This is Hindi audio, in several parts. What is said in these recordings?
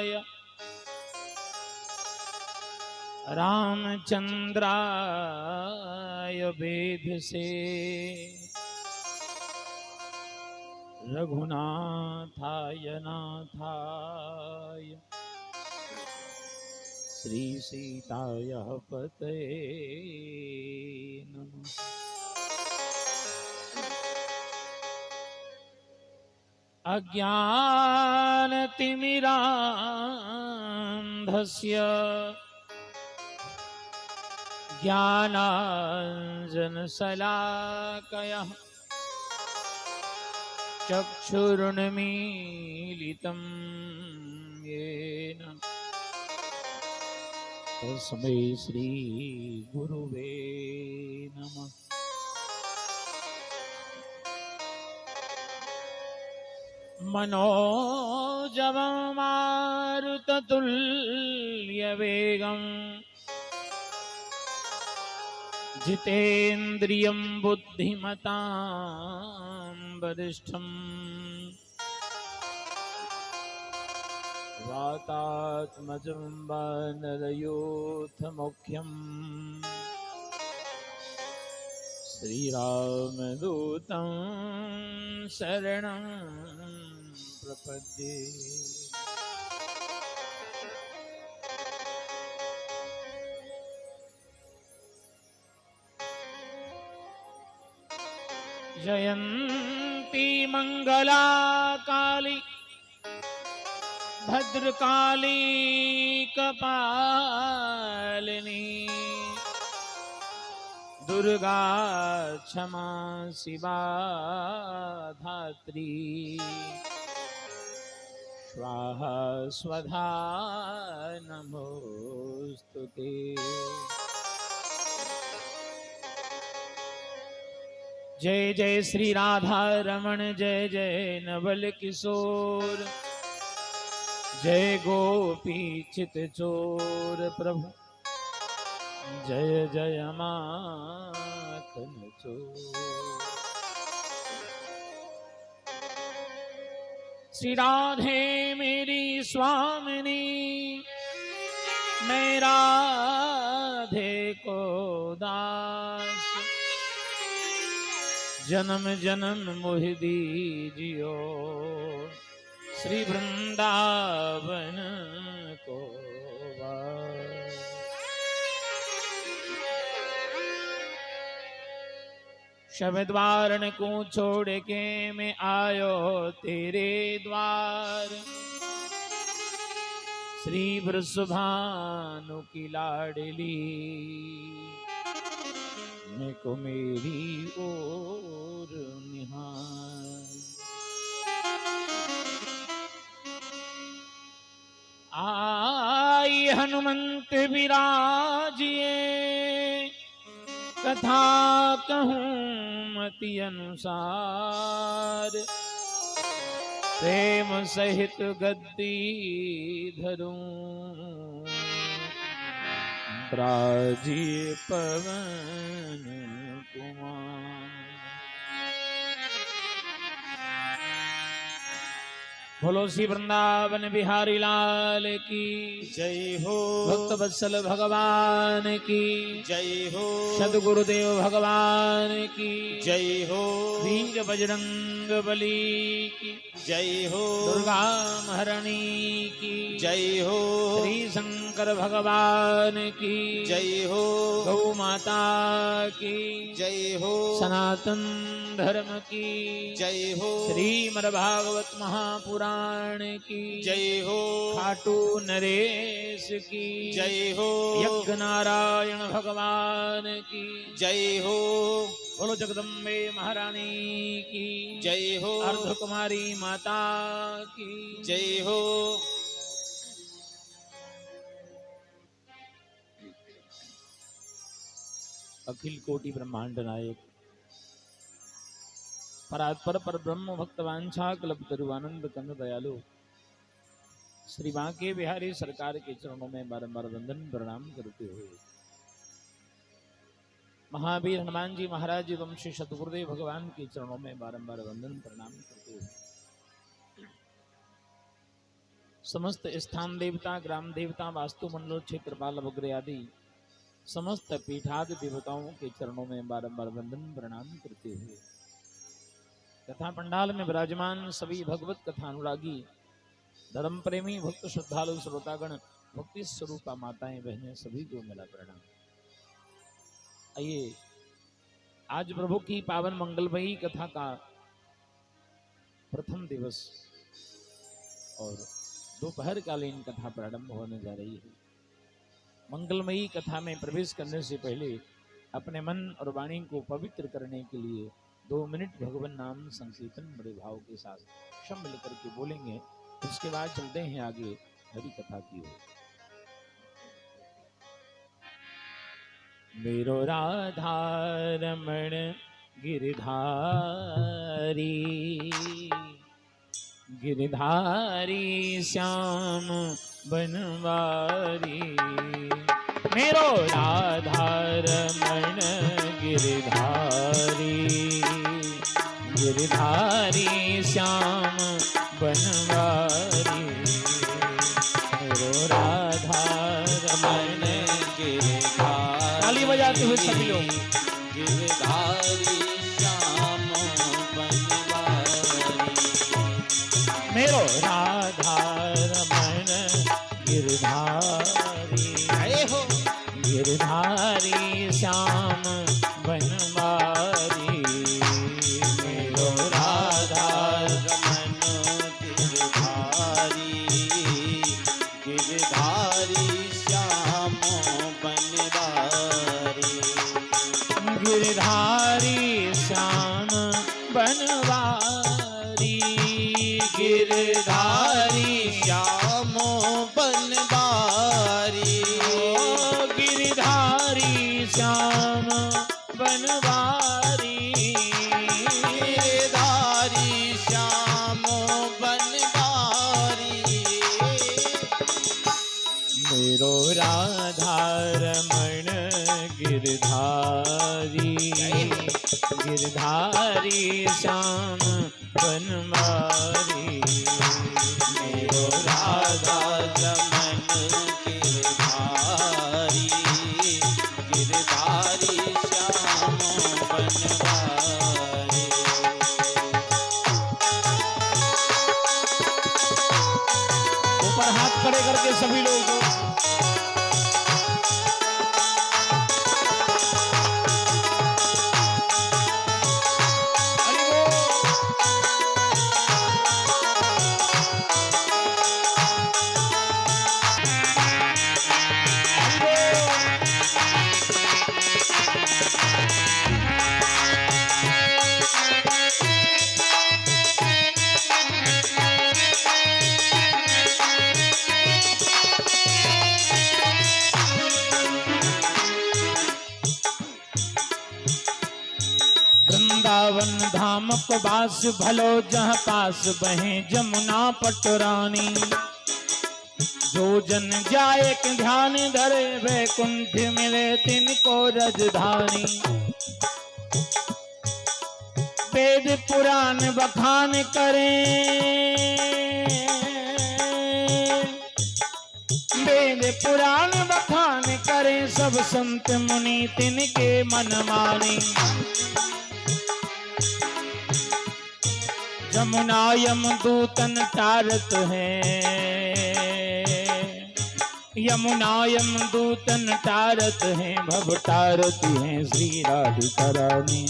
रामचंद्राय रामचंद्राय वेधसे रघुनाथाय नाथाय श्री सीताय पतये नमः। अज्ञानतिमिरान्धस्य ज्ञानाञ्जनशलाकया चक्षुरुन्मीलितं येन तस्मै श्री गुरुवे नमः। मनोजवं मारुततुल्यवेगं जितेन्द्रियं बुद्धिमतां वरिष्ठं वातात्मजं वानरयूथमुख्यं श्रीरामदूतं शरणं प्रपद्ये। जयंती मंगला काली भद्रकाली कपालिनी दुर्गा क्षमा शिवा धात्री स्वाहा स्वधा नमोस्तुते। जय जय श्री राधा रमण जय जय नवल किशोर जय गोपी चित चोर प्रभु जय जय माखन चोर। श्री राधे मेरी स्वामिनी मैं राधे को दास जन्म जन्म मोहि दीजियो श्री वृंदावन को वास। शब्द वारण को छोड़ के मैं आयो तेरे द्वार श्री वृषभानु की लाडली मैं को मेरी ओर निहार। आई हनुमंत विराजिए कथा कहूँ मति अनुसार प्रेम सहित गद्दी धरूं ब्राजी पवन कुमार। बोलो श्री वृंदावन बिहारी लाल की जय हो। भक्त वत्सल भगवान की जय हो। सद्गुरुदेव भगवान की जय हो। वीर बजरंग बली की जय हो। दुर्गा महारानी की जय हो। श्री शंकर भगवान की जय हो। गौ माता की जय हो। सनातन धर्म की जय हो। श्रीमद् भागवत महापुराण की जय हो। खाटू नरेश की जय हो। यज्ञ नारायण भगवान की जय हो। बोलो जगदम्बे महारानी की जय हो। अर्ध कुमारी माता की जय हो। अखिल कोटि ब्रह्मांड नायक परात्पर पर ब्रह्म भक्तवांछा कल्प तरुआनंद कंद दयालु श्री बांके बिहारी सरकार के चरणों में बारंबार वंदन प्रणाम करते हुए महावीर हनुमान जी महाराज एवं श्री सतगुरुदेव भगवान के चरणों में बारंबार वंदन प्रणाम करते हुए समस्त स्थान देवता, ग्राम देवता, वास्तु मंडल, क्षेत्रपाल वगैरह आदि समस्त पीठादि देवताओं के चरणों में बारंबार वंदन प्रणाम करते हुए कथा पंडाल में विराजमान सभी भगवत कथा अनुरागी धर्म प्रेमी भक्त श्रद्धालु श्रोतागण भक्ति स्वरूपा माताएं बहनें सभी को मेरा प्रणाम। आइए आज प्रभु की पावन मंगलमयी कथा का प्रथम दिवस और दोपहर कालीन कथा प्रारंभ होने जा रही है। मंगलमयी कथा में प्रवेश करने से पहले अपने मन और वाणी को पवित्र करने के लिए 2 मिनट भगवान नाम संकीर्तन बड़े भाव के साथ सब मिल करके बोलेंगे। उसके बाद चलते हैं आगे हरि कथा की ओर। मेरो राधा रमण गिरधारी, गिरधारी श्याम बनवारी। मेरो राधा रमण गिरधारी, गिरधारी श्याम बनवारी। मेरो राधा रमण गिरधारी, ताली बजाते हुए सभी लोग। गिरधारी श्याम बनवारी। मेरो राधा रमण गिरधारी, हो गिरधारी श्याम बनवारी। मेरो राधा रमन गिरधारी, गिरधारी श्याम बनवारी। गिरधारी श्याम बनवारी, गिरधारी श्याम बनवारी। गिरधारी श्याम बनवारी, गिरधारी श्याम बनवारी। मेरो राधा रमण गिरधारी, गिरधारी श्याम बनवारी। मेरो राधा रमन गिरधारी, गिरधारी श्याम बनवारी। ऊपर हाथ खड़े करके सभी लोग वृंदावन धाम को बास भलो जहाँ पास बहे जमुना पटरानी। जो जन जाए के ध्यान धरे वैकुंठ मिले तिनको रजधानी। वेद पुराण बखान करें, वेद पुराण बखान करें सब संत मुनि तिनके मन मानी। जमुना यमदूतन तारत है, यमुना यमदूतन तारत है। भव तारत है श्री राधिका रानी,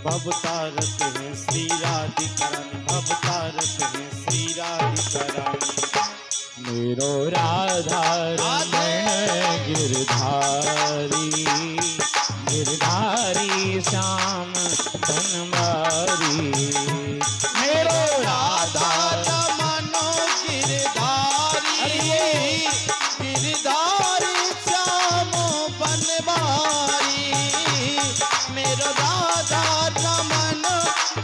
भव तारत है श्री राधिका रानी, भव तारत है श्री राधिका रानी। मेरो राधा रमण गिरधारी, गिरधारी श्याम बनवारी। मेरो राधा रमन गिरधारी, गिरधारी श्याम बनवारी। मेरो राधा रमन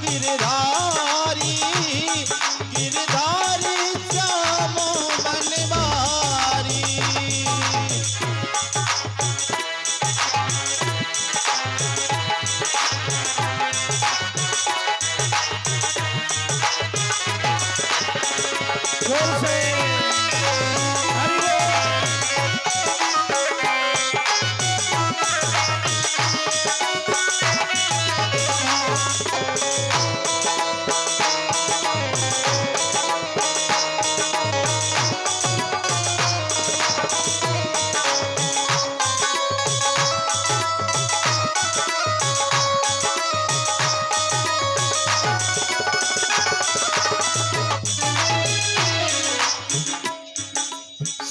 गिरधारी, गिरधारी श्याम बनवारी।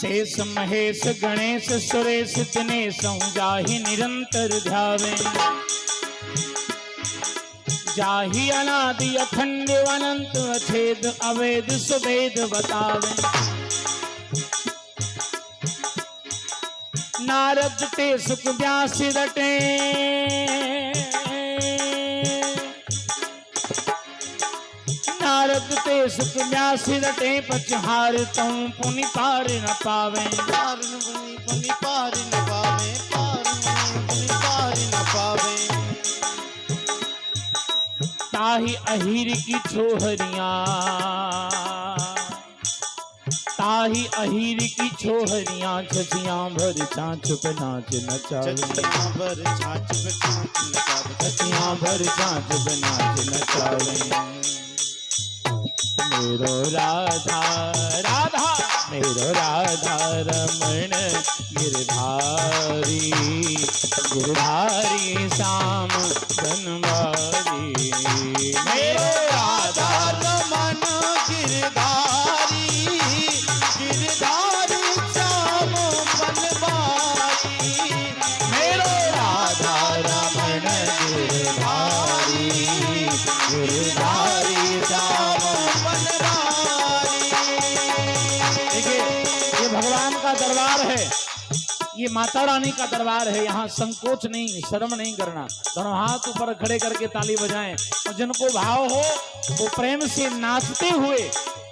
शेष महेश गणेश सुरेश दिनेश जाहि निरंतर ध्यावे जाहि अनादि अखंड अनंत अछेद अवेद सुवेद बतावे नारद ते सुख व्यास रटे नारद ते सुख व्यास रटे पचहार तू पुनि पार न पावे पार पुनि पार न पावे पार पुनि पार न पावे ताहि अहिर की छोहरिया ताहि अहिर की छोहरियां छछियां भर छाछ पे नाच नचावे छछियां भर छाछ पे नाच नचावे छछियां भर छाछ पे नाच नचावे मेरो राधा राधा मेरो राधा रमण गिरधारी गिरधारी श्याम बनवारी मेरो राधा रमन गिरधारी गिरधारी श्याम बनवारी मेरो राधा रमण गिरधारी गिरधारी श्याम बनवारी। देखिए ये भगवान का दरबार है, ये माता रानी का दरबार है। यहाँ संकोच नहीं, शर्म नहीं करना, दोनों हाथ ऊपर खड़े करके ताली बजाएं और जिनको भाव हो वो प्रेम से नाचते हुए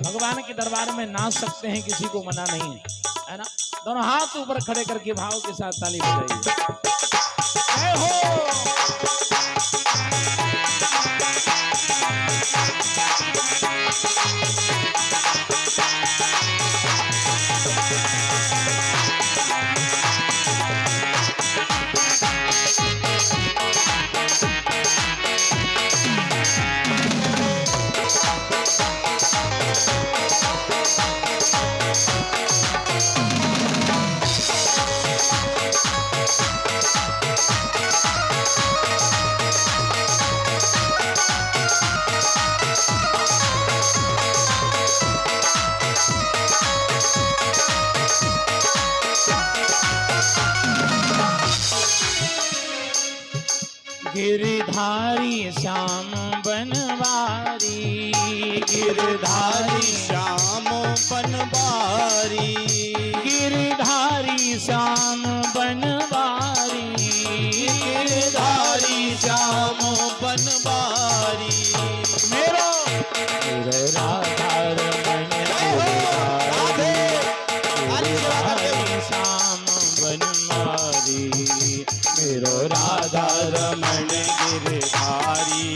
भगवान के दरबार में नाच सकते हैं, किसी को मना नहीं है ना। दोनों हाथ ऊपर खड़े करके भाव के साथ ताली बजाइए। जय हो। गिरधारी श्याम बनवारी गिरधारी श्याम बनवारी गिरधारी श्याम बनवारी गिरधारी श्याम बनवारी मेरो मेरो राधा रमण गिरधारी श्याम बनवारी मेरो राधा रमण गिरधारी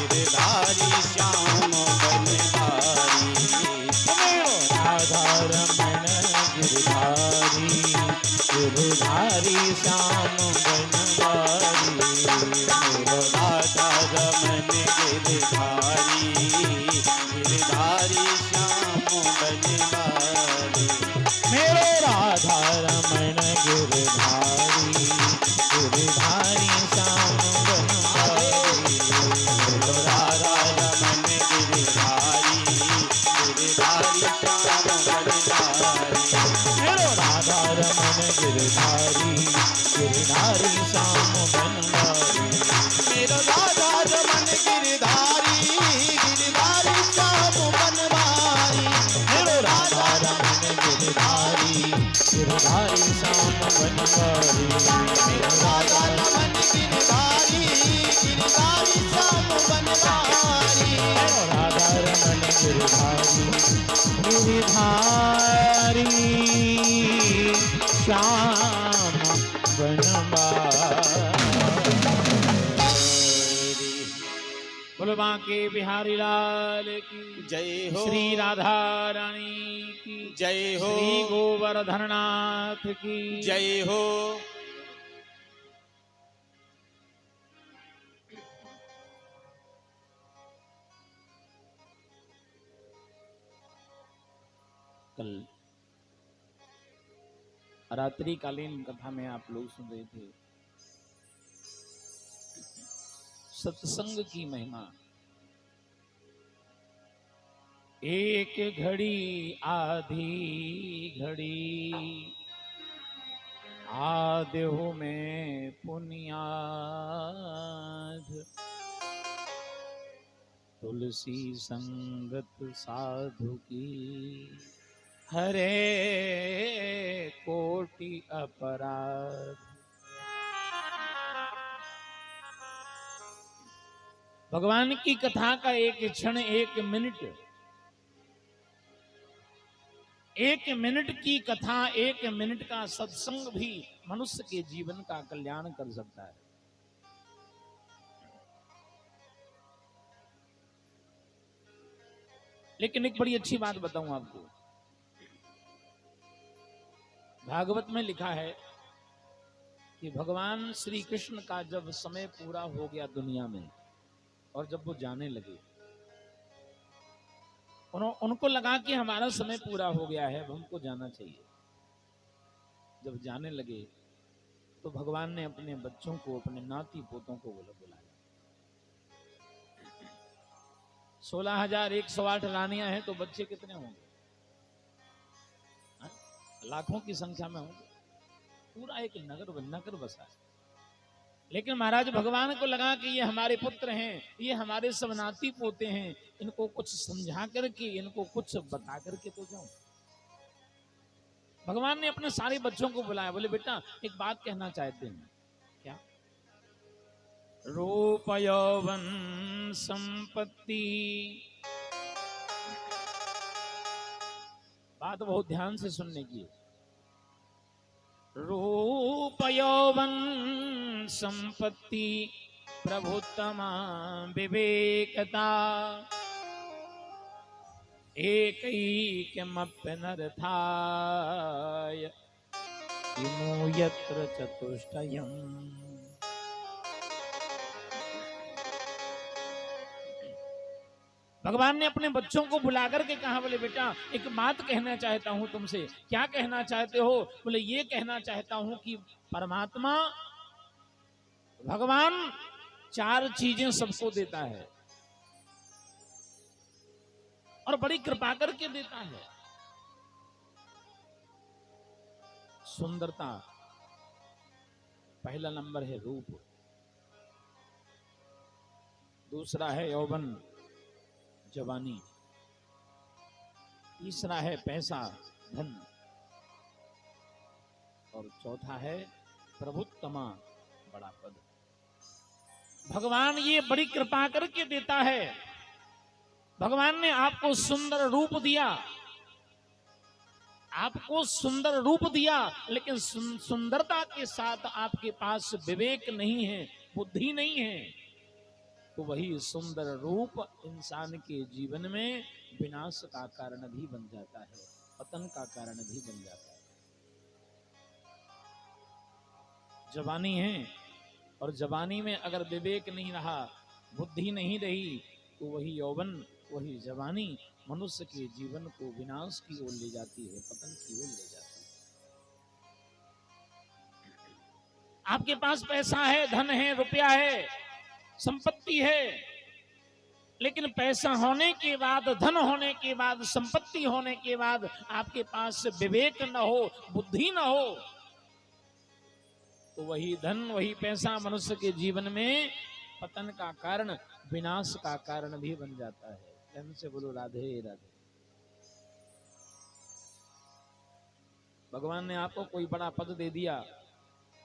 गिरधारी श्याम बनवारी मेरो राधा रमण गिरधारी गिरधारी श्याम बनवारी मेरो राधा रमन गिरधारी गिरधारी श्याम बनवारी मेरो राधा रमण गिरधारी गिरधारी श्याम बनवारी मेरो राधा रमन गिरधारी गिरधारी श्याम बनवारी मेरो राधा रमण गिरधारी गिरधारी श्याम बनवारी मेरो राधा रमन गिरधारी गिरधारी श्याम बनवारी मेरो राधा रमण गिरधारी गिरधारी श्याम बनवारी मेरो राधा रमन गिरधारी गिरधारी श्याम बनवारी मेरो राधा रमण गिरधारी गिरधारी श्याम बनवारी। बोलो बांके बिहारी लाल की जय हो श्री राधा रानी की जय हो श्री गोवर्धननाथ की जय हो कल रात्रिकालीन कथा में आप लोग सुन रहे थे सत्संग की महिमा। एक घड़ी आधी घड़ी आदेहु में पुनियाद, तुलसी संगत साधु की हरे कोटि अपराध। भगवान की कथा का एक क्षण, एक मिनट की कथा, एक मिनट का सत्संग भी मनुष्य के जीवन का कल्याण कर सकता है। लेकिन एक बड़ी अच्छी बात बताऊं आपको, भागवत में लिखा है कि भगवान श्री कृष्ण का जब समय पूरा हो गया दुनिया में और जब वो जाने लगे, उनको लगा कि हमारा समय पूरा हो गया है, अब हमको जाना चाहिए। जब जाने लगे तो भगवान ने अपने बच्चों को, अपने नाती पोतों को बुलाया। 16,108 रानियां हैं तो बच्चे कितने होंगे? हाँ? लाखों की संख्या में होंगे। पूरा एक नगर बसा है। लेकिन महाराज भगवान को लगा कि ये हमारे पुत्र हैं, ये हमारे सब नाती पोते हैं, इनको कुछ समझा करके, इनको कुछ बता करके तो जाऊं। भगवान ने अपने सारे बच्चों को बुलाया, बोले बेटा एक बात कहना चाहते हैं। क्या? रूप यौवन संपत्ति, बात बहुत ध्यान से सुनने की। रूप यौवन संपत्ति प्रभुत्तमा विवेकता, एकैकमप्य नरथाय किमु यत्र चतुष्टयम्। भगवान ने अपने बच्चों को बुला करके कहा, बोले बेटा एक बात कहना चाहता हूं तुमसे। क्या कहना चाहते हो? बोले ये कहना चाहता हूं कि परमात्मा भगवान 4 चीजें सबको देता है और बड़ी कृपा करके देता है। सुंदरता, पहला नंबर है रूप, दूसरा है यौवन जवानी, तीसरा है पैसा धन, और चौथा है प्रभुत्तमा बड़ा पद। भगवान ये बड़ी कृपा करके देता है। भगवान ने आपको सुंदर रूप दिया, आपको सुंदर रूप दिया, लेकिन सुंदरता के साथ आपके पास विवेक नहीं है, बुद्धि नहीं है, तो वही सुंदर रूप इंसान के जीवन में विनाश का कारण भी बन जाता है, पतन का कारण भी बन जाता है। जवानी है और जवानी में अगर विवेक नहीं रहा, बुद्धि नहीं रही, तो वही यौवन, वही जवानी मनुष्य के जीवन को विनाश की ओर ले जाती है, पतन की ओर ले जाती है। आपके पास पैसा है, धन है, रुपया है, संपत्ति है, लेकिन पैसा होने के बाद, धन होने के बाद, संपत्ति होने के बाद आपके पास विवेक न हो, बुद्धि न हो, तो वही धन, वही पैसा मनुष्य के जीवन में पतन का कारण, विनाश का कारण भी बन जाता है। धन से बोलो राधे राधे। भगवान ने आपको कोई बड़ा पद दे दिया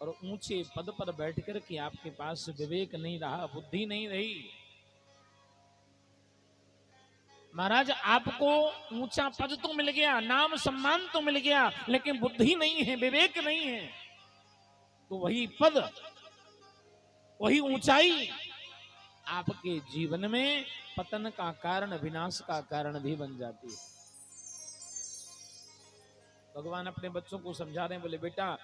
और ऊंचे पद पर बैठकर के आपके पास विवेक नहीं रहा, बुद्धि नहीं रही। महाराज आपको ऊंचा पद तो मिल गया, नाम सम्मान तो मिल गया, लेकिन बुद्धि नहीं है, विवेक नहीं है, तो वही पद, वही ऊंचाई आपके जीवन में पतन का कारण, विनाश का कारण भी बन जाती है। भगवान अपने बच्चों को समझा रहे हैं, बोले बेटा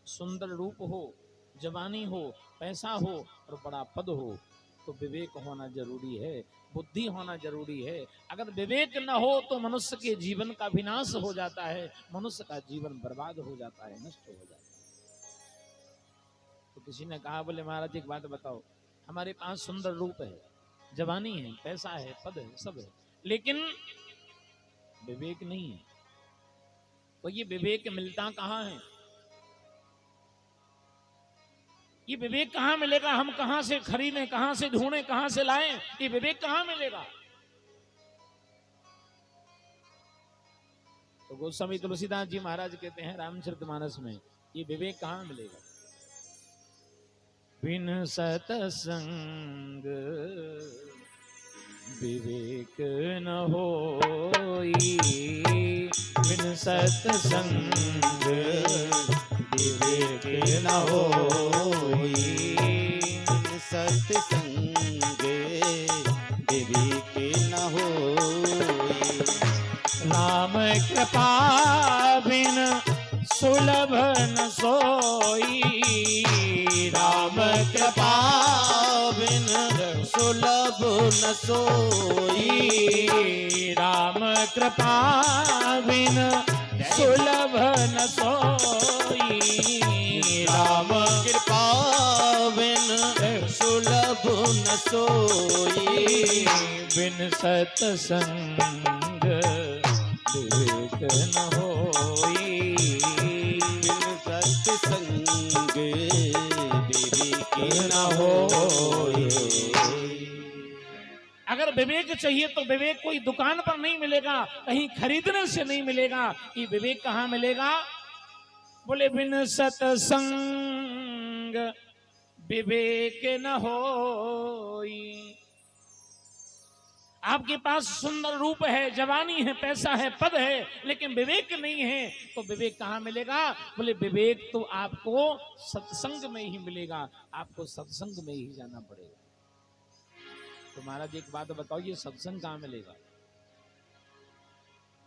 सुंदर रूप हो, जवानी हो, पैसा हो और बड़ा पद हो, तो विवेक होना जरूरी है, बुद्धि होना जरूरी है। अगर विवेक न हो तो मनुष्य के जीवन का विनाश हो जाता है, मनुष्य का जीवन बर्बाद हो जाता है, नष्ट हो जाता है। तो किसी ने कहा, बोले महाराज एक बात बताओ, हमारे पास सुंदर रूप है, जवानी है, पैसा है, पद है, सब है, लेकिन विवेक नहीं है। तो ये विवेक मिलता कहाँ है? ये विवेक कहाँ मिलेगा? हम कहाँ से खरीदें, कहाँ से ढूंढें, कहाँ से लाएं? ये विवेक कहाँ मिलेगा? तो गोस्वामी तुलसीदास जी महाराज कहते हैं रामचरितमानस में, ये विवेक कहाँ मिलेगा? बिन सतसंग विवेक न होई, बिन सतसंग विवेक न होई, सत्संग विवेक न होई। राम कृपा बिन सुलभ न सोई, राम कृपा बिन सुलभ न सोई, राम कृपा बिन सुलभ न सोई, राम कृपा बिन सुलभ न सोई, बिन सतसंग विवेक न होई, बिन सत्संग विवेक न होई। अगर विवेक चाहिए तो विवेक कोई दुकान पर नहीं मिलेगा, कहीं खरीदने से नहीं मिलेगा। ये विवेक कहाँ मिलेगा? बोले बिन सतसंग विवेक न होई। आपके पास सुंदर रूप है, जवानी है, पैसा है, पद है, लेकिन विवेक नहीं है, तो विवेक कहाँ मिलेगा? बोले विवेक तो आपको सत्संग में ही मिलेगा, आपको सत्संग में ही जाना पड़ेगा। तो महाराज एक बात बताओ, ये सत्संग कहाँ मिलेगा?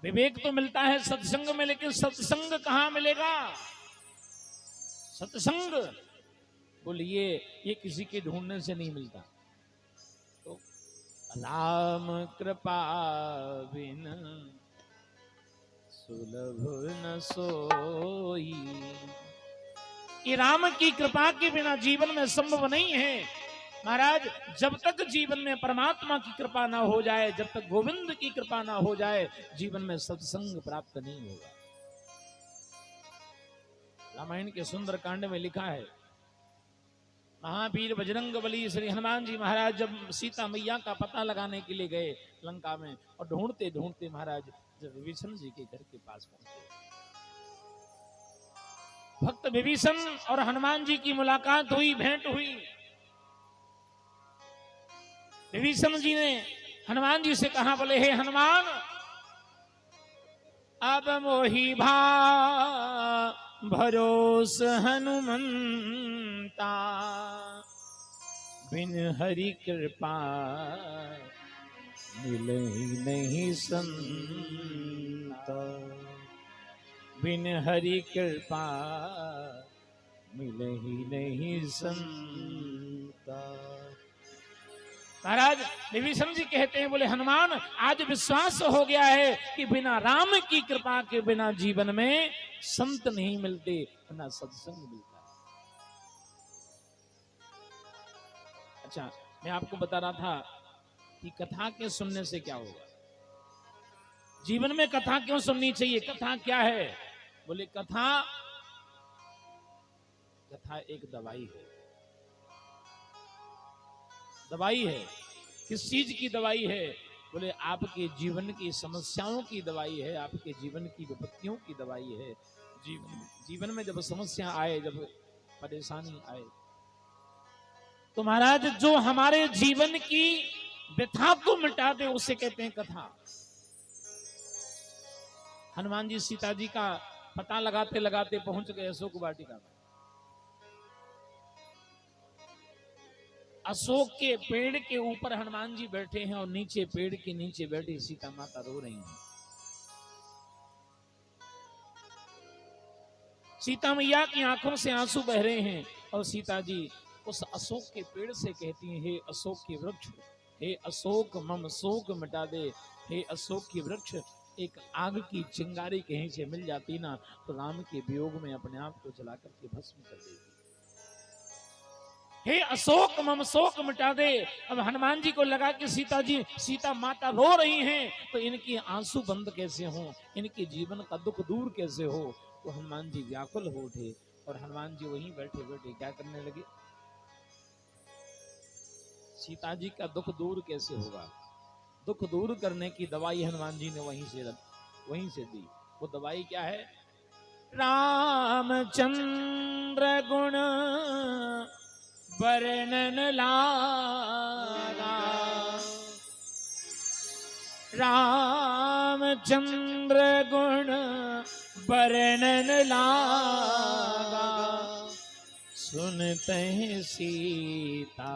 विवेक तो मिलता है सत्संग में, लेकिन सत्संग कहाँ मिलेगा? सत्संग बोलिए ये किसी के ढूंढने से नहीं मिलता। तो राम कृपा बिन सुलभ न सोई, ये राम की कृपा के बिना जीवन में संभव नहीं है। महाराज जब तक जीवन में परमात्मा की कृपा ना हो जाए, जब तक गोविंद की कृपा ना हो जाए, जीवन में सत्संग प्राप्त नहीं होगा। रामायण के सुंदर कांड में लिखा है, महावीर बजरंगबली श्री हनुमान जी महाराज जब सीता मैया का पता लगाने के लिए गए लंका में, और ढूंढते ढूंढते महाराज जब विभीषण जी के घर के पास पहुंचे, भक्त विभीषण और हनुमान जी की मुलाकात हुई, भेंट हुई। विभीषण जी ने हनुमान जी से कहा, बोले हे हनुमान, अब मोहि भा भरोस हनुमंता, बिन हरि कृपा मिलहि नहीं संता, बिन हरि कृपा मिलहि नहीं संता। महाराज विभीषण जी कहते हैं, बोले हनुमान, आज विश्वास हो गया है कि बिना राम की कृपा के बिना जीवन में संत नहीं मिलते, बिना सत्संग मिलता है। अच्छा, मैं आपको बता रहा था कि कथा के सुनने से क्या होगा, जीवन में कथा क्यों सुननी चाहिए। कथा क्या है? बोले कथा एक दवाई है। दवाई है। किस चीज की दवाई है? बोले आपके जीवन की समस्याओं की दवाई है, आपके जीवन की विपत्तियों की दवाई है। जीवन में जब समस्या आए, जब परेशानी आए, तो महाराज जो हमारे जीवन की व्यथा को मिटा दे उसे कहते हैं कथा। हनुमान जी सीता जी का पता लगाते लगाते पहुंच गए अशोक वाटिका में। अशोक के पेड़ के ऊपर हनुमान जी बैठे हैं और नीचे पेड़ के नीचे बैठी सीता माता रो रही हैं। सीता मैया की आंखों से आंसू बह रहे हैं और सीता जी उस अशोक के पेड़ से कहती हैं, हे अशोक के वृक्ष, हे अशोक मम शोक मिटा दे, हे अशोक के वृक्ष, एक आग की चिंगारी कहीं से मिल जाती ना तो राम के वियोग में अपने आप को जला करके भस्म कर देती। हे अशोक मम शोक मिटा दे। अब हनुमान जी को लगा कि सीता माता रो रही हैं, तो इनके आंसू बंद कैसे हों, इनके जीवन का दुख दूर कैसे हो। तो हनुमान जी व्याकुल हो उठे और हनुमान जी वहीं बैठे बैठे क्या करने लगे, सीता जी का दुख दूर कैसे होगा। दुख दूर करने की दवाई हनुमान जी ने वहीं से दी। वो दवाई क्या है, रामचंद्र गुण वर्णन लागा, रामचंद्र गुण वर्णन लागा, सुनते हैं सीता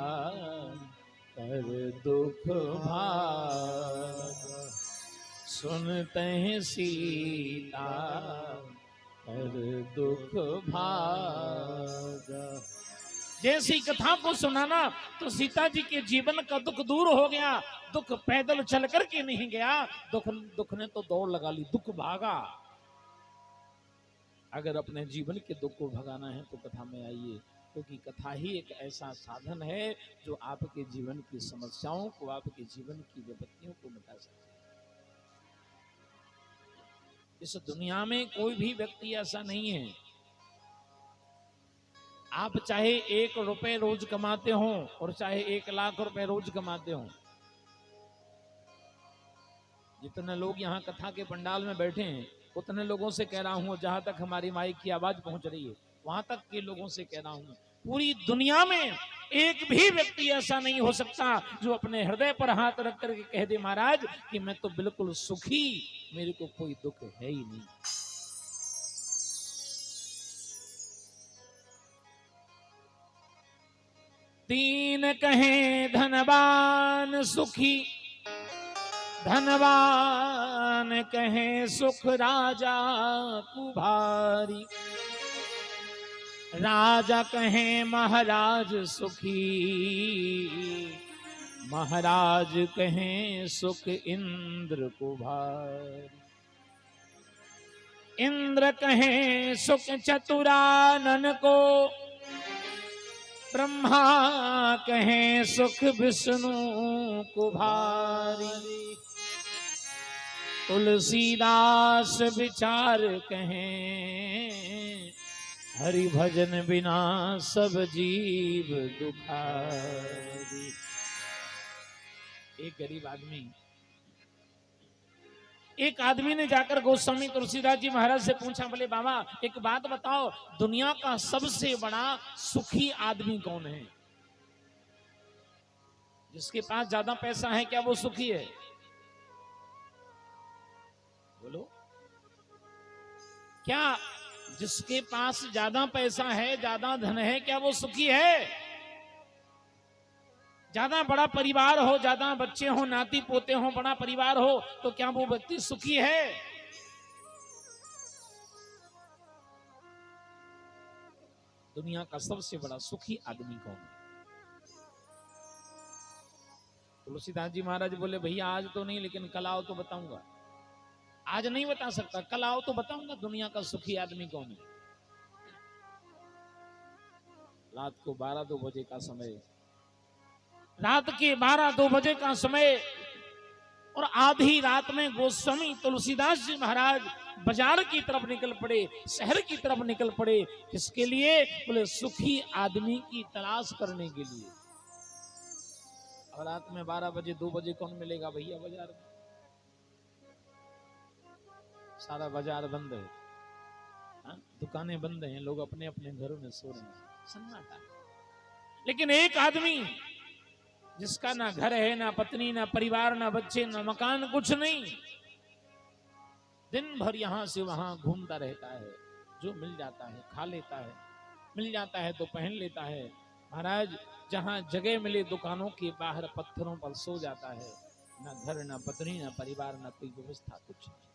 कर दुख भागा, सुनते हैं सीता कर दुख भागा। जैसी कथा को सुनाना तो सीता जी के जीवन का दुख दूर हो गया। दुख पैदल चल करके नहीं गया, दुख ने तो दौड़ लगा ली, दुख भागा। अगर अपने जीवन के दुख को भगाना है तो कथा में आइए, क्योंकि कथा ही एक ऐसा साधन है जो आपके जीवन की समस्याओं को, आपके जीवन की विपत्तियों को मिटा सकता है। इस दुनिया में कोई भी व्यक्ति ऐसा नहीं है, आप चाहे 1 रुपए रोज कमाते हो और चाहे 1 लाख रुपए रोज कमाते हो, जितने लोग यहाँ कथा के पंडाल में बैठे हैं उतने लोगों से कह रहा हूं, जहां तक हमारी माइक की आवाज पहुंच रही है वहां तक के लोगों से कह रहा हूं, पूरी दुनिया में एक भी व्यक्ति ऐसा नहीं हो सकता जो अपने हृदय पर हाथ रख करके कह दे, महाराज कि मैं तो बिल्कुल सुखी, मेरे को कोई दुख है ही नहीं। तीन कहें धनवान सुखी, धनवान कहें सुख राजा कुभारी, राजा कहें महाराज सुखी, महाराज कहें सुख इंद्र कुभारी, इंद्र कहें सुख चतुरानन को, ब्रह्मा कहें सुख विष्णु कुभारी, तुलसीदास विचार कहें हरि भजन बिना सब जीव दुखारी। एक आदमी ने जाकर गोस्वामी तुलसीदास जी महाराज से पूछा, बोले बाबा एक बात बताओ, दुनिया का सबसे बड़ा सुखी आदमी कौन है? जिसके पास ज्यादा पैसा है क्या वो सुखी है? बोलो, क्या जिसके पास ज्यादा पैसा है, ज्यादा धन है, क्या वो सुखी है? ज्यादा बड़ा परिवार हो, ज्यादा बच्चे हो, नाती पोते हो, बड़ा परिवार हो, तो क्या वो व्यक्ति सुखी है? दुनिया का सबसे बड़ा सुखी आदमी कौन है? तुलसीदास जी महाराज बोले, भैया आज तो नहीं, लेकिन कल आओ तो बताऊंगा। आज नहीं बता सकता, कल आओ तो बताऊंगा दुनिया का सुखी आदमी कौन है। रात को 12-2 बजे का समय, रात के 12-2 बजे का समय, और आधी रात में गोस्वामी तुलसीदास जी महाराज बाजार की तरफ निकल पड़े, शहर की तरफ निकल पड़े। किसके लिए? बोले सुखी आदमी की तलाश करने के लिए। और रात में 12 बजे 2 बजे कौन मिलेगा भैया बाजार में? सारा बाजार बंद है, दुकानें बंद हैं, लोग अपने अपने घरों में सो रहे हैं, सन्नाटा। लेकिन एक आदमी जिसका ना घर है, ना पत्नी, ना परिवार, ना बच्चे, ना मकान, कुछ नहीं, दिन भर यहां से वहां घूमता रहता है, जो मिल जाता है खा लेता है, मिल जाता है तो पहन लेता है। महाराज जहां जगह मिले दुकानों के बाहर पत्थरों पर सो जाता है, ना घर, ना पत्नी, ना परिवार, ना कोई व्यवस्था, कुछ नहीं।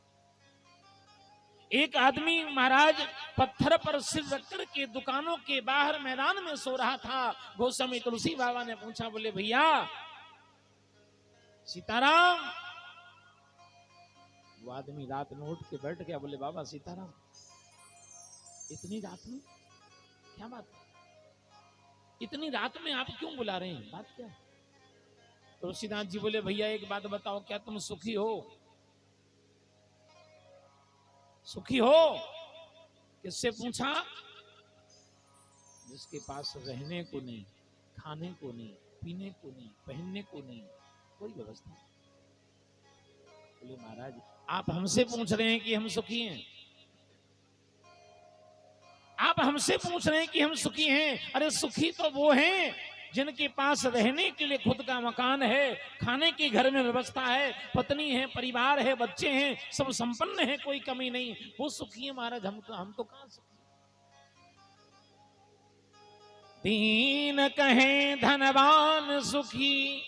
एक आदमी महाराज पत्थर पर सिर रखकर के दुकानों के बाहर मैदान में सो रहा था। गोस्वामी तुलसी बाबा ने पूछा, बोले भैया सीताराम। वो आदमी रात में उठ के बैठ गया, बोले बाबा सीताराम, इतनी रात में क्या बात है? इतनी रात में आप क्यों बुला रहे हैं, बात क्या है? तुलसीदास जी बोले भैया एक बात बताओ, क्या तुम सुखी हो? सुखी हो? किससे पूछा? जिसके पास रहने को नहीं, खाने को नहीं, पीने को नहीं, पहनने को नहीं, कोई व्यवस्था नहीं। बोले महाराज आप हमसे पूछ रहे हैं कि हम सुखी हैं? आप हमसे पूछ रहे हैं कि हम सुखी हैं? अरे सुखी तो वो हैं जिनके पास रहने के लिए खुद का मकान है, खाने की घर में व्यवस्था है, पत्नी है, परिवार है, बच्चे हैं, सब संपन्न है, कोई कमी नहीं, वो सुखी है महाराज। हम तो कहां सुखी। दीन कहे धनवान सुखी।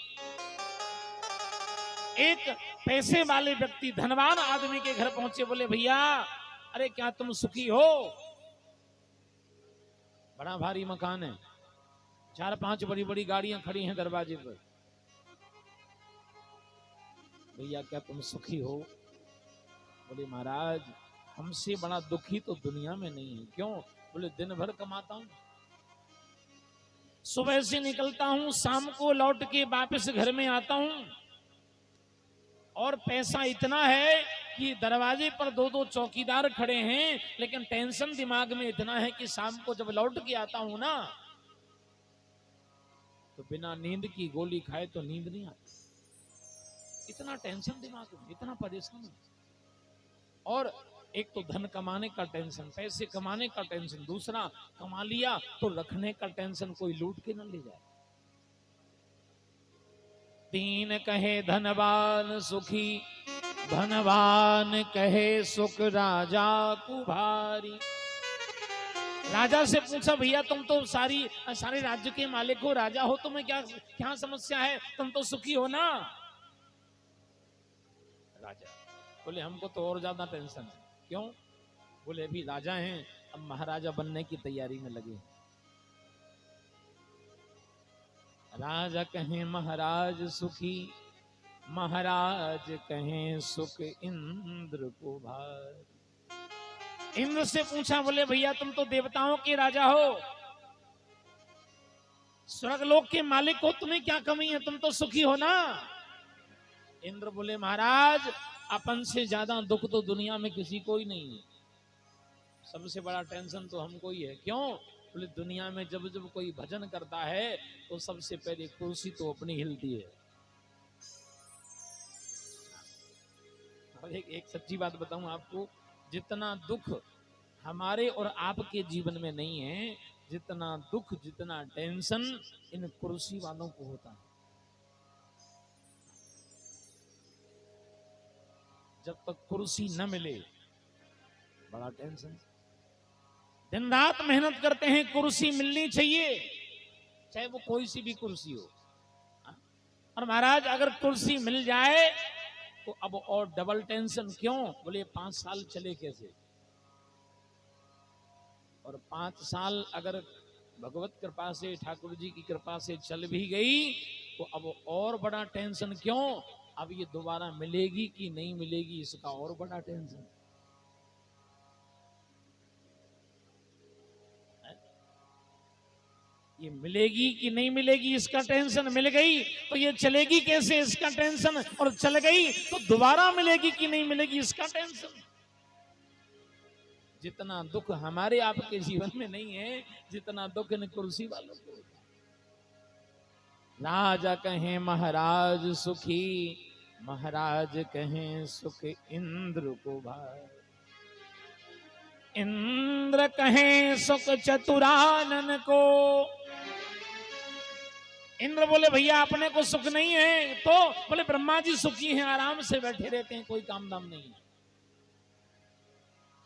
एक पैसे वाले व्यक्ति धनवान आदमी के घर पहुंचे, बोले भैया अरे क्या तुम सुखी हो? बड़ा भारी मकान है, 4-5 बड़ी बड़ी गाड़ियां खड़ी हैं दरवाजे पर। भैया क्या तुम सुखी हो? बोले महाराज हमसे बड़ा दुखी तो दुनिया में नहीं है। क्यों? बोले दिन भर कमाता हूं, सुबह से निकलता हूं, शाम को लौट के वापस घर में आता हूं, और पैसा इतना है कि दरवाजे पर 2-2 चौकीदार खड़े हैं, लेकिन टेंशन दिमाग में इतना है कि शाम को जब लौट के आता हूं ना, तो बिना नींद की गोली खाए तो नींद नहीं आती। इतना टेंशन दिमाग में, इतना परेशान है। और एक तो धन कमाने का टेंशन, पैसे कमाने का टेंशन, दूसरा कमा लिया तो रखने का टेंशन, कोई लूट के न ले जाए। दीन कहे धनवान सुखी, धनवान कहे सुख राजा कुभारी। राजा से पूछा भैया तुम तो सारे राज्य के मालिक हो, राजा हो, तुम्हें क्या समस्या है? तुम तो सुखी हो ना? राजा बोले हमको तो और ज्यादा टेंशन है। क्यों? बोले अभी राजा हैं, अब महाराजा बनने की तैयारी में लगे। राजा कहें महाराज सुखी, महाराज कहें सुख इंद्र को भार। इंद्र से पूछा, बोले भैया तुम तो देवताओं के राजा हो, स्वर्गलोक के मालिक हो, तुम्हें क्या कमी है? तुम तो सुखी हो ना? इंद्र बोले महाराज अपन से ज्यादा दुख तो दुनिया में किसी को ही नहीं है, सबसे बड़ा टेंशन तो हमको ही है। क्यों? बोले दुनिया में जब जब कोई भजन करता है तो सबसे पहले कुर्सी तो अपनी हिलती है। और एक सच्ची बात बताऊं आपको, जितना दुख हमारे और आपके जीवन में नहीं है, जितना दुख, जितना टेंशन इन कुर्सी वालों को होता है। जब तक कुर्सी न मिले बड़ा टेंशन। दिन रात मेहनत करते हैं, कुर्सी मिलनी चाहिए, चाहे वो कोई सी भी कुर्सी हो। और महाराज अगर कुर्सी मिल जाए तो अब और डबल टेंशन। क्यों? बोले 5 साल चले कैसे? और 5 साल अगर भगवत कृपा से, ठाकुर जी की कृपा से चल भी गई तो अब और बड़ा टेंशन। क्यों? अब ये दोबारा मिलेगी कि नहीं मिलेगी, इसका और बड़ा टेंशन। ये मिलेगी कि नहीं मिलेगी इसका टेंशन, मिल गई तो ये चलेगी कैसे इसका टेंशन, और चल गई तो दोबारा मिलेगी कि नहीं मिलेगी इसका टेंशन। जितना दुख हमारे आपके जीवन में नहीं है, जितना दुख इन कुर्सी वालों को। राजा कहें महाराज सुखी, महाराज कहें सुख इंद्र को भार। इंद्र कहें सुख चतुरानन को। इंद्र बोले भैया अपने को सुख नहीं है, तो बोले ब्रह्मा जी सुखी हैं, आराम से बैठे रहते हैं, कोई काम धाम नहीं है।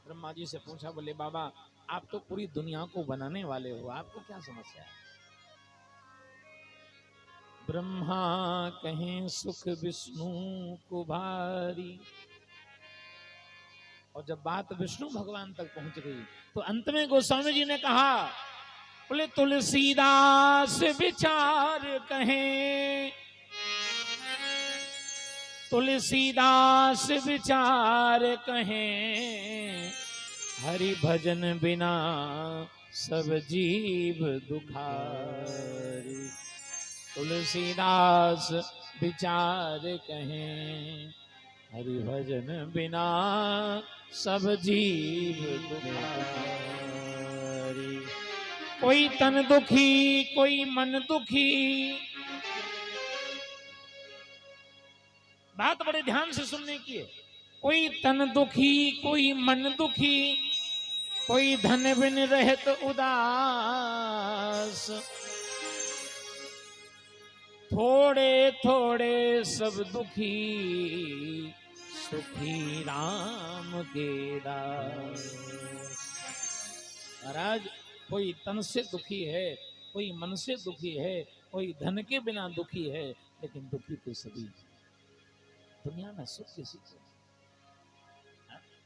ब्रह्मा जी से पूछा, बोले बाबा आप तो पूरी दुनिया को बनाने वाले हो, आपको क्या समस्या है? ब्रह्मा कहें सुख विष्णु को भारी। और जब बात विष्णु भगवान तक पहुंच गई तो अंत में गोस्वामी जी ने कहा, बोले तुलसीदास विचार कहें, तुलसीदास विचार कहें, हरि भजन बिना सब जीव दुखारी। तुलसीदास विचार कहें, हरि भजन बिना सब जीव दुखारी। कोई तन दुखी कोई मन दुखी, बात बड़े ध्यान से सुनने की है। कोई तन दुखी कोई मन दुखी, कोई धन बिन रहत उदास। थोड़े थोड़े सब दुखी, सुखी राम के दास। महाराज कोई तन से दुखी है, कोई मन से दुखी है, कोई धन के बिना दुखी है, लेकिन दुखी तो सभी दुनिया में। सुख किसी को।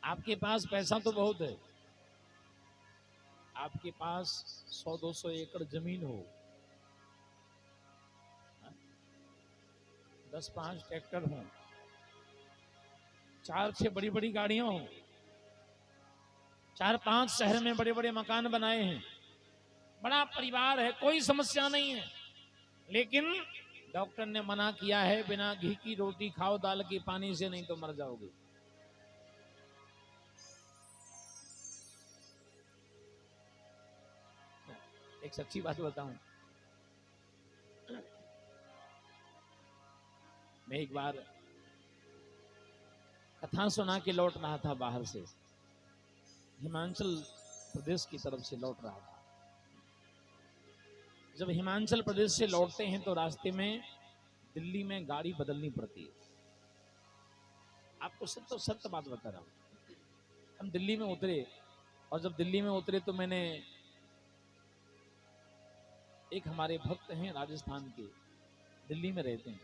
आपके पास पैसा तो बहुत है, आपके पास 100-200 एकड़ जमीन हो, 10-5 ट्रैक्टर हो, 4-6 बड़ी बड़ी गाड़ियां हो, 4-5 शहर में बड़े बड़े मकान बनाए हैं, बड़ा परिवार है, कोई समस्या नहीं है। लेकिन डॉक्टर ने मना किया है, बिना घी की रोटी खाओ दाल के पानी से, नहीं तो मर जाओगे। एक सच्ची बात बताऊं, मैं एक बार कथा सुना के लौट रहा था बाहर से, हिमाचल प्रदेश की तरफ से लौट रहा था। जब हिमाचल प्रदेश से लौटते हैं तो रास्ते में दिल्ली में गाड़ी बदलनी पड़ती है। आपको सत्य बात बता रहा हूं। हम दिल्ली में उतरे, और जब दिल्ली में उतरे तो मैंने, एक हमारे भक्त हैं राजस्थान के, दिल्ली में रहते हैं,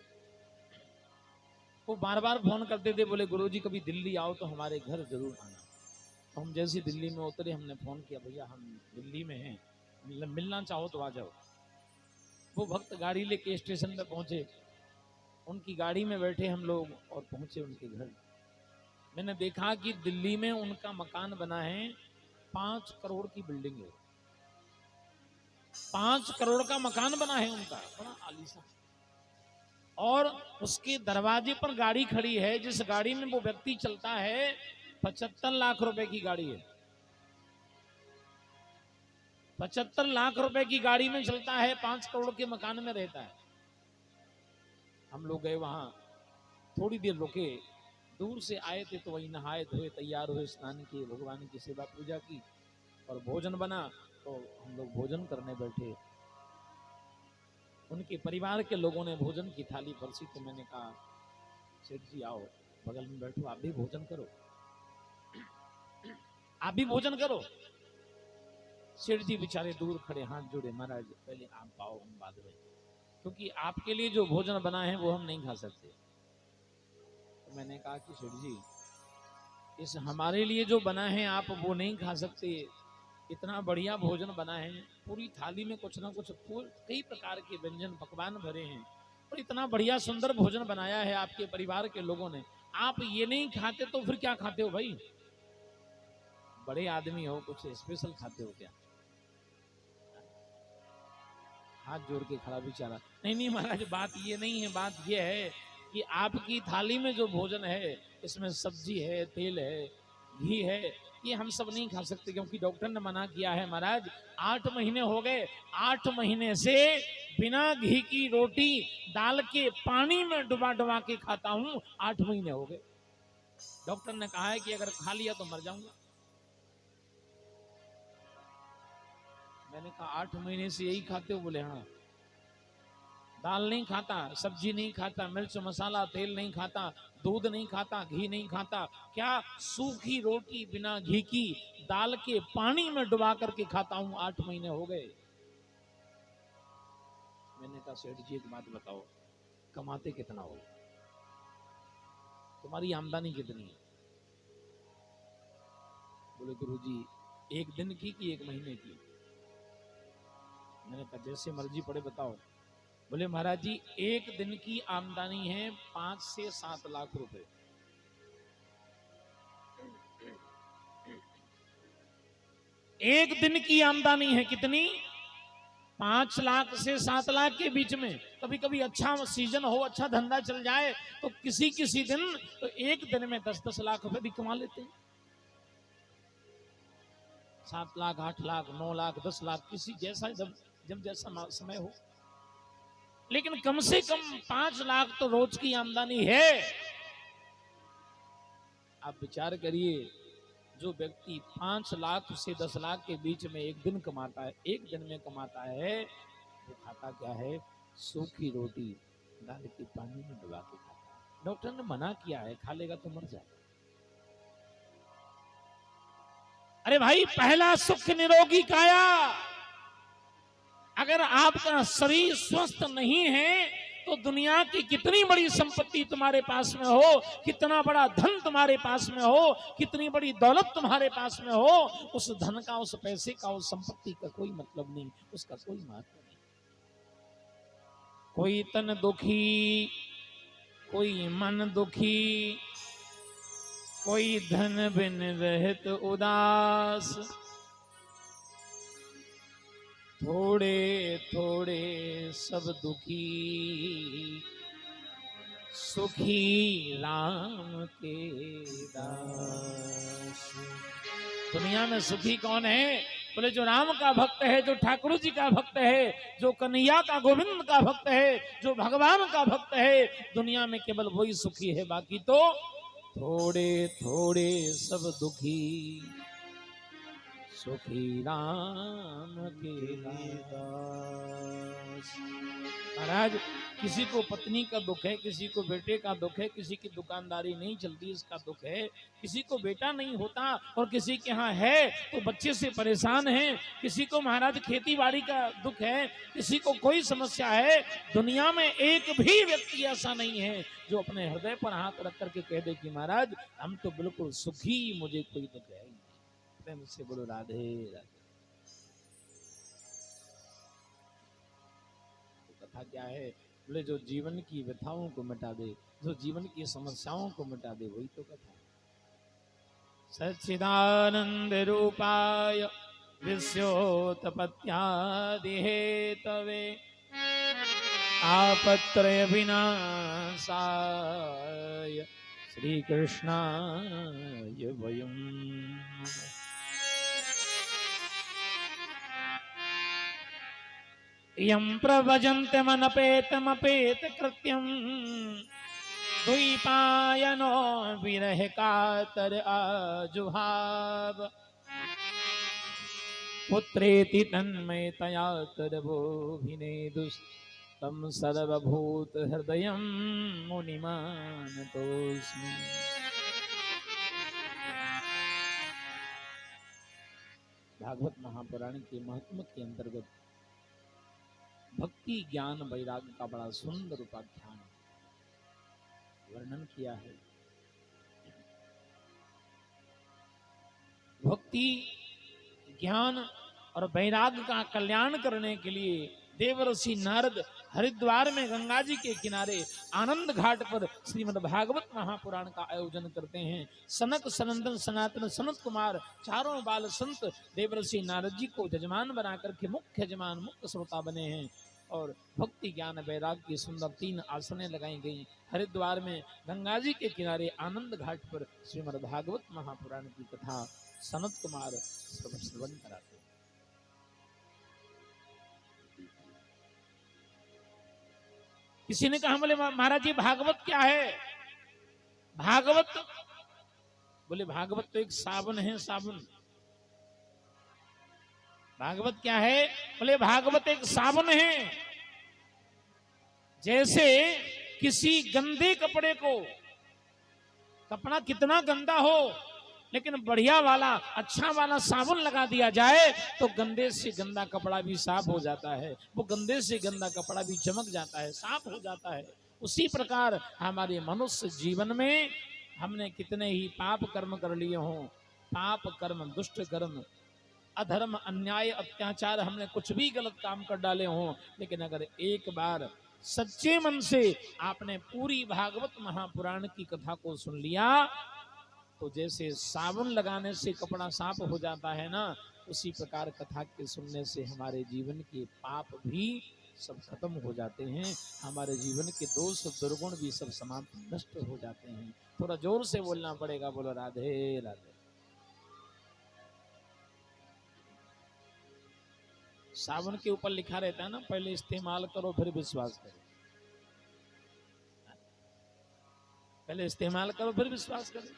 वो बार बार फोन करते थे, बोले गुरुजी कभी दिल्ली आओ तो हमारे घर जरूर आना। तो हम जैसे दिल्ली में उतरे, हमने फोन किया, भैया हम दिल्ली में हैं, मिलना चाहो तो आ जाओ। वो भक्त गाड़ी लेके स्टेशन पे पहुंचे, उनकी गाड़ी में बैठे हम लोग और पहुंचे उनके घर। मैंने देखा कि दिल्ली में उनका मकान बना है, 5 करोड़ की बिल्डिंग है, 5 करोड़ का मकान बना है उनका, बड़ा आलीशान। और उसके दरवाजे पर गाड़ी खड़ी है, जिस गाड़ी में वो व्यक्ति चलता है, 75 लाख रुपए की गाड़ी है, 75 लाख रुपए की गाड़ी में चलता है, 5 करोड़ के मकान में रहता है। हम लोग गए वहां, थोड़ी देर रुके, दूर से आए थे तो वही नहाए धोए तैयार हुए, स्नान किए, भगवान की सेवा पूजा की, और भोजन बना तो हम लोग भोजन करने बैठे। उनके परिवार के लोगों ने भोजन की थाली परसी, तो मैंने कहा सेठ जी आओ बगल में बैठो, आप भी भोजन करो, आप भी भोजन करो। सेठ जी बेचारे दूर खड़े, हाथ जोड़े, महाराज पहले आप पाओ, हम बाद में, क्योंकि आपके लिए जो भोजन बना है वो हम नहीं खा सकते। तो मैंने कहा कि सेठ जी, इस हमारे लिए जो बना है आप वो नहीं खा सकते, इतना बढ़िया भोजन बना है, पूरी थाली में कुछ ना कुछ कई प्रकार के व्यंजन पकवान भरे हैं, और इतना बढ़िया सुंदर भोजन बनाया है आपके परिवार के लोगों ने, आप ये नहीं खाते तो फिर क्या खाते हो भाई? बड़े आदमी हो, कुछ स्पेशल खाते हो क्या? हाथ जोड़ के खड़ा बेचारा, नहीं नहीं महाराज बात ये नहीं है, बात ये है कि आपकी थाली में जो भोजन है, इसमें सब्जी है, तेल है, घी है, ये हम सब नहीं खा सकते, क्योंकि डॉक्टर ने मना किया है। महाराज 8 महीने हो गए, 8 महीने से बिना घी की रोटी डाल के पानी में डुबा डुबा के खाता हूं, 8 महीने हो गए। डॉक्टर ने कहा है कि अगर खा लिया तो मर जाऊंगा। मैंने कहा 8 महीने से यही खाते हो? बोले हाँ। दाल नहीं खाता, सब्जी नहीं खाता, मिर्च मसाला तेल नहीं खाता, दूध नहीं खाता, घी नहीं खाता, क्या सूखी रोटी बिना घी की डाल के पानी में डुबा करके खाता हूं, 8 महीने हो गए। मैंने कहा सेठ जी एक बात बताओ, कमाते कितना हो, तुम्हारी आमदनी कितनी है? बोले गुरुजी एक दिन की कि 1 महीने की? मैंने कहा जैसे मर्जी पड़े बताओ। बोले महाराज जी 1 दिन की आमदनी है 5 से 7 लाख रुपए। एक दिन की आमदनी है कितनी? 5 लाख से 7 लाख के बीच में। कभी कभी अच्छा सीजन हो, अच्छा धंधा चल जाए तो किसी दिन तो एक दिन में 10-10 लाख रुपए भी कमा लेते हैं। 7 लाख, 8 लाख, 9 लाख, 10 लाख, किसी जैसा जब जैसा समय हो। लेकिन कम से कम 5 लाख तो रोज की आमदनी है। आप विचार करिए, जो व्यक्ति 5 लाख से 10 लाख के बीच में एक दिन कमाता है, एक दिन में कमाता है, वो खाता क्या है? सूखी रोटी डाल के पानी में डुबा के खाता है। डॉक्टर ने मना किया है, खा लेगा तो मर जाएगा। अरे भाई, पहला सुख निरोगी काया। अगर आपका शरीर स्वस्थ नहीं है तो दुनिया की कितनी बड़ी संपत्ति तुम्हारे पास में हो, कितना बड़ा धन तुम्हारे पास में हो, कितनी बड़ी दौलत तुम्हारे पास में हो, उस धन का, उस पैसे का, उस संपत्ति का कोई मतलब नहीं, उसका कोई महत्व नहीं। कोई तन दुखी, कोई मन दुखी, कोई धन बिन रहत उदास, थोड़े थोड़े सब दुखी, सुखी राम के दास। दुनिया में सुखी कौन है? बोले जो राम का भक्त है, जो ठाकुर जी का भक्त है, जो कन्हैया का, गोविंद का भक्त है, जो भगवान का भक्त है, दुनिया में केवल वही सुखी है। बाकी तो थोड़े थोड़े सब दुखी, सुखी राम के दास। महाराज, किसी को पत्नी का दुख है, किसी को बेटे का दुख है, किसी की दुकानदारी नहीं चलती इसका दुख है, किसी को बेटा नहीं होता और किसी के यहाँ है तो बच्चे से परेशान है, किसी को महाराज खेती बाड़ी का दुख है, किसी को कोई समस्या है। दुनिया में एक भी व्यक्ति ऐसा नहीं है जो अपने हृदय पर हाथ रख करके कह दे कि महाराज हम तो बिल्कुल सुखी, मुझे कोई दुख है। प्रेम से बोलो राधे राधे। तो कथा क्या है? बोले जो जीवन की व्यथाओं को मिटा दे, जो जीवन की समस्याओं को मिटा दे, वही तो कथा। सच्चिदानंद रूपाय विश्वोत्पत्त्यादि हेतवे आपत्रय विनाशाय श्री कृष्णाय वयम् नमः। यं प्रभजन्त्यमनपेतमपेत कृत्यं द्वैपायनो विरह कातर आजुहाव पुत्रेति तन्मयतया तदभोभिनेदुस्तं सर्वभूत हृदयं मुनिमानतोऽस्मि। भागवत महापुराण के महत्व के अंतर्गत भक्ति ज्ञान वैराग्य का बड़ा सुंदर उपाख्यान वर्णन किया है। भक्ति ज्ञान और वैराग्य का कल्याण करने के लिए देवर्षि नारद हरिद्वार में गंगा जी के किनारे आनंद घाट पर श्रीमद् भागवत महापुराण का आयोजन करते हैं। सनक सनंदन सनातन सनत कुमार चारों बाल संत देवर्षि नारद जी को जजमान बनाकर के मुख्य यजमान मुख्य श्रोता बने हैं और भक्ति ज्ञान वैराग्य की सुंदर 3 आसनें लगाई गई। हरिद्वार में गंगा जी के किनारे आनंद घाट पर श्रीमद् भागवत महापुराण की कथा सनत कुमार श्रवण कराते। किसी ने कहा, बोले महाराज जी भागवत क्या है? भागवत, बोले भागवत तो एक साबुन है, साबुन। भागवत क्या है? बोले भागवत एक साबुन है। जैसे किसी गंदे कपड़े को, कपड़ा कितना गंदा हो लेकिन बढ़िया वाला अच्छा वाला साबुन लगा दिया जाए तो गंदे से गंदा कपड़ा भी साफ हो जाता है, वो गंदे से गंदा कपड़ा भी चमक जाता है, साफ हो जाता है। उसी प्रकार हमारे मनुष्य जीवन में हमने कितने ही पाप कर्म कर लिए हों, पाप कर्म, दुष्ट कर्म, अधर्म, अन्याय, अत्याचार, हमने कुछ भी गलत काम कर डाले हों, लेकिन अगर एक बार सच्चे मन से आपने पूरी भागवत महापुराण की कथा को सुन लिया तो तो जैसे साबुन लगाने से कपड़ा साफ हो जाता है ना, उसी प्रकार कथा के सुनने से हमारे जीवन के पाप भी सब खत्म हो जाते हैं, हमारे जीवन के दोष दुर्गुण भी सब समाप्त नष्ट हो जाते हैं। थोड़ा जोर से बोलना पड़ेगा, बोलो राधे राधे। साबुन के ऊपर लिखा रहता है ना, पहले इस्तेमाल करो फिर विश्वास करो। पहले इस्तेमाल करो फिर विश्वास करो।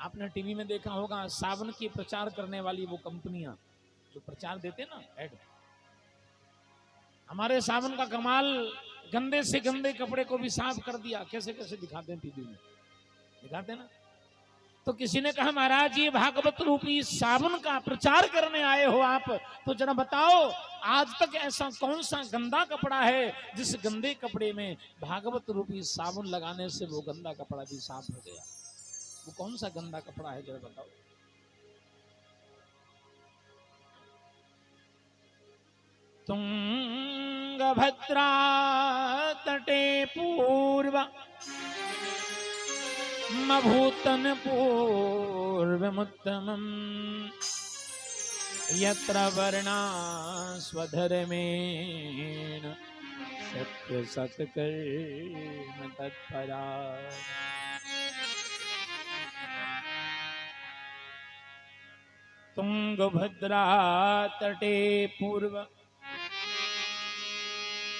आपने टीवी में देखा होगा, साबुन की प्रचार करने वाली वो कंपनियां जो प्रचार देते ना, ऐड, हमारे साबुन का कमाल, गंदे से गंदे कपड़े को भी साफ कर दिया, कैसे कैसे दिखाते हैं टीवी में, दिखाते हैं ना। तो किसी ने कहा, महाराज ये भागवत रूपी साबुन का प्रचार करने आए हो आप, तो जरा बताओ आज तक ऐसा कौन सा गंदा कपड़ा है जिस गंदे कपड़े में भागवत रूपी साबुन लगाने से वो गंदा कपड़ा भी साफ हो गया। वो कौन सा गंदा कपड़ा है, जरा बताओ। तुंगभद्रा तटे पूर्व मभूतन पूर्वमुत्तमम् यत्र वर्णा स्वधर्मेण सत्य सत्कर्म तत्परा। तुंगभद्रा तटे पूर्व,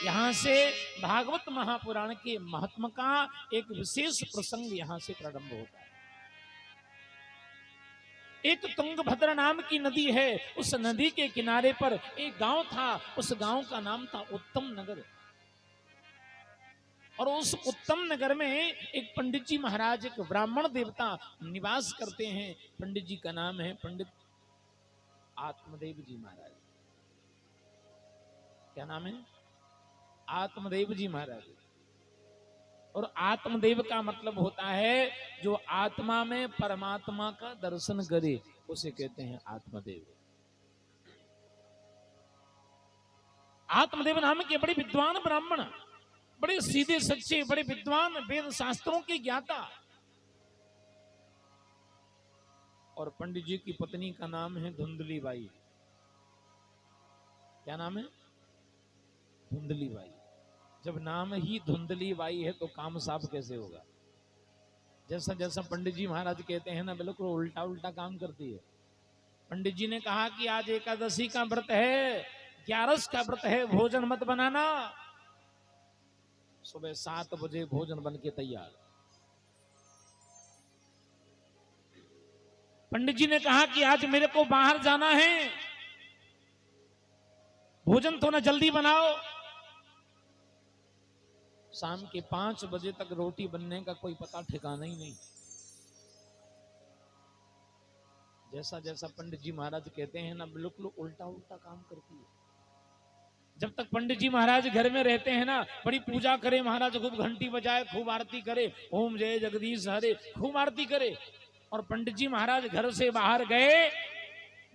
यहां से भागवत महापुराण के महात्म का एक विशेष प्रसंग यहां से प्रारंभ होता है। एक तुंगभद्रा नाम की नदी है, उस नदी के किनारे पर एक गांव था, उस गांव का नाम था उत्तम नगर। और उस उत्तम नगर में एक पंडित जी महाराज, एक ब्राह्मण देवता निवास करते हैं। पंडित जी का नाम है पंडित आत्मदेव जी महाराज। क्या नाम है? आत्मदेव जी महाराज। और आत्मदेव का मतलब होता है जो आत्मा में परमात्मा का दर्शन करे, उसे कहते हैं आत्मदेव। आत्मदेव नाम के बड़े विद्वान ब्राह्मण, बड़े सीधे सच्चे, बड़े विद्वान, वेद शास्त्रों के ज्ञाता। और पंडित जी की पत्नी का नाम है धुंधली बाई। क्या नाम है? धुंधली बाई। जब नाम ही धुंधली बाई है तो काम साफ कैसे होगा? जैसा जैसा पंडित जी महाराज कहते हैं ना, बिल्कुल उल्टा उल्टा काम करती है। पंडित जी ने कहा कि आज एकादशी का व्रत है, 11 का व्रत है, भोजन मत बनाना। सुबह 7 बजे भोजन बन के तैयार। पंडित जी ने कहा कि आज मेरे को बाहर जाना है, भोजन थोड़ा जल्दी बनाओ। शाम के 5 बजे तक रोटी बनने का कोई पता ठिकाना ही नहीं। जैसा जैसा पंडित जी महाराज कहते हैं ना, बिल्कुल उल्टा उल्टा काम करती है। जब तक पंडित जी महाराज घर में रहते हैं ना, बड़ी पूजा करे महाराज, खूब घंटी बजाए, खूब आरती करे, ओम जय जगदीश हरे, खूब आरती करे। और पंडित जी महाराज घर से बाहर गए,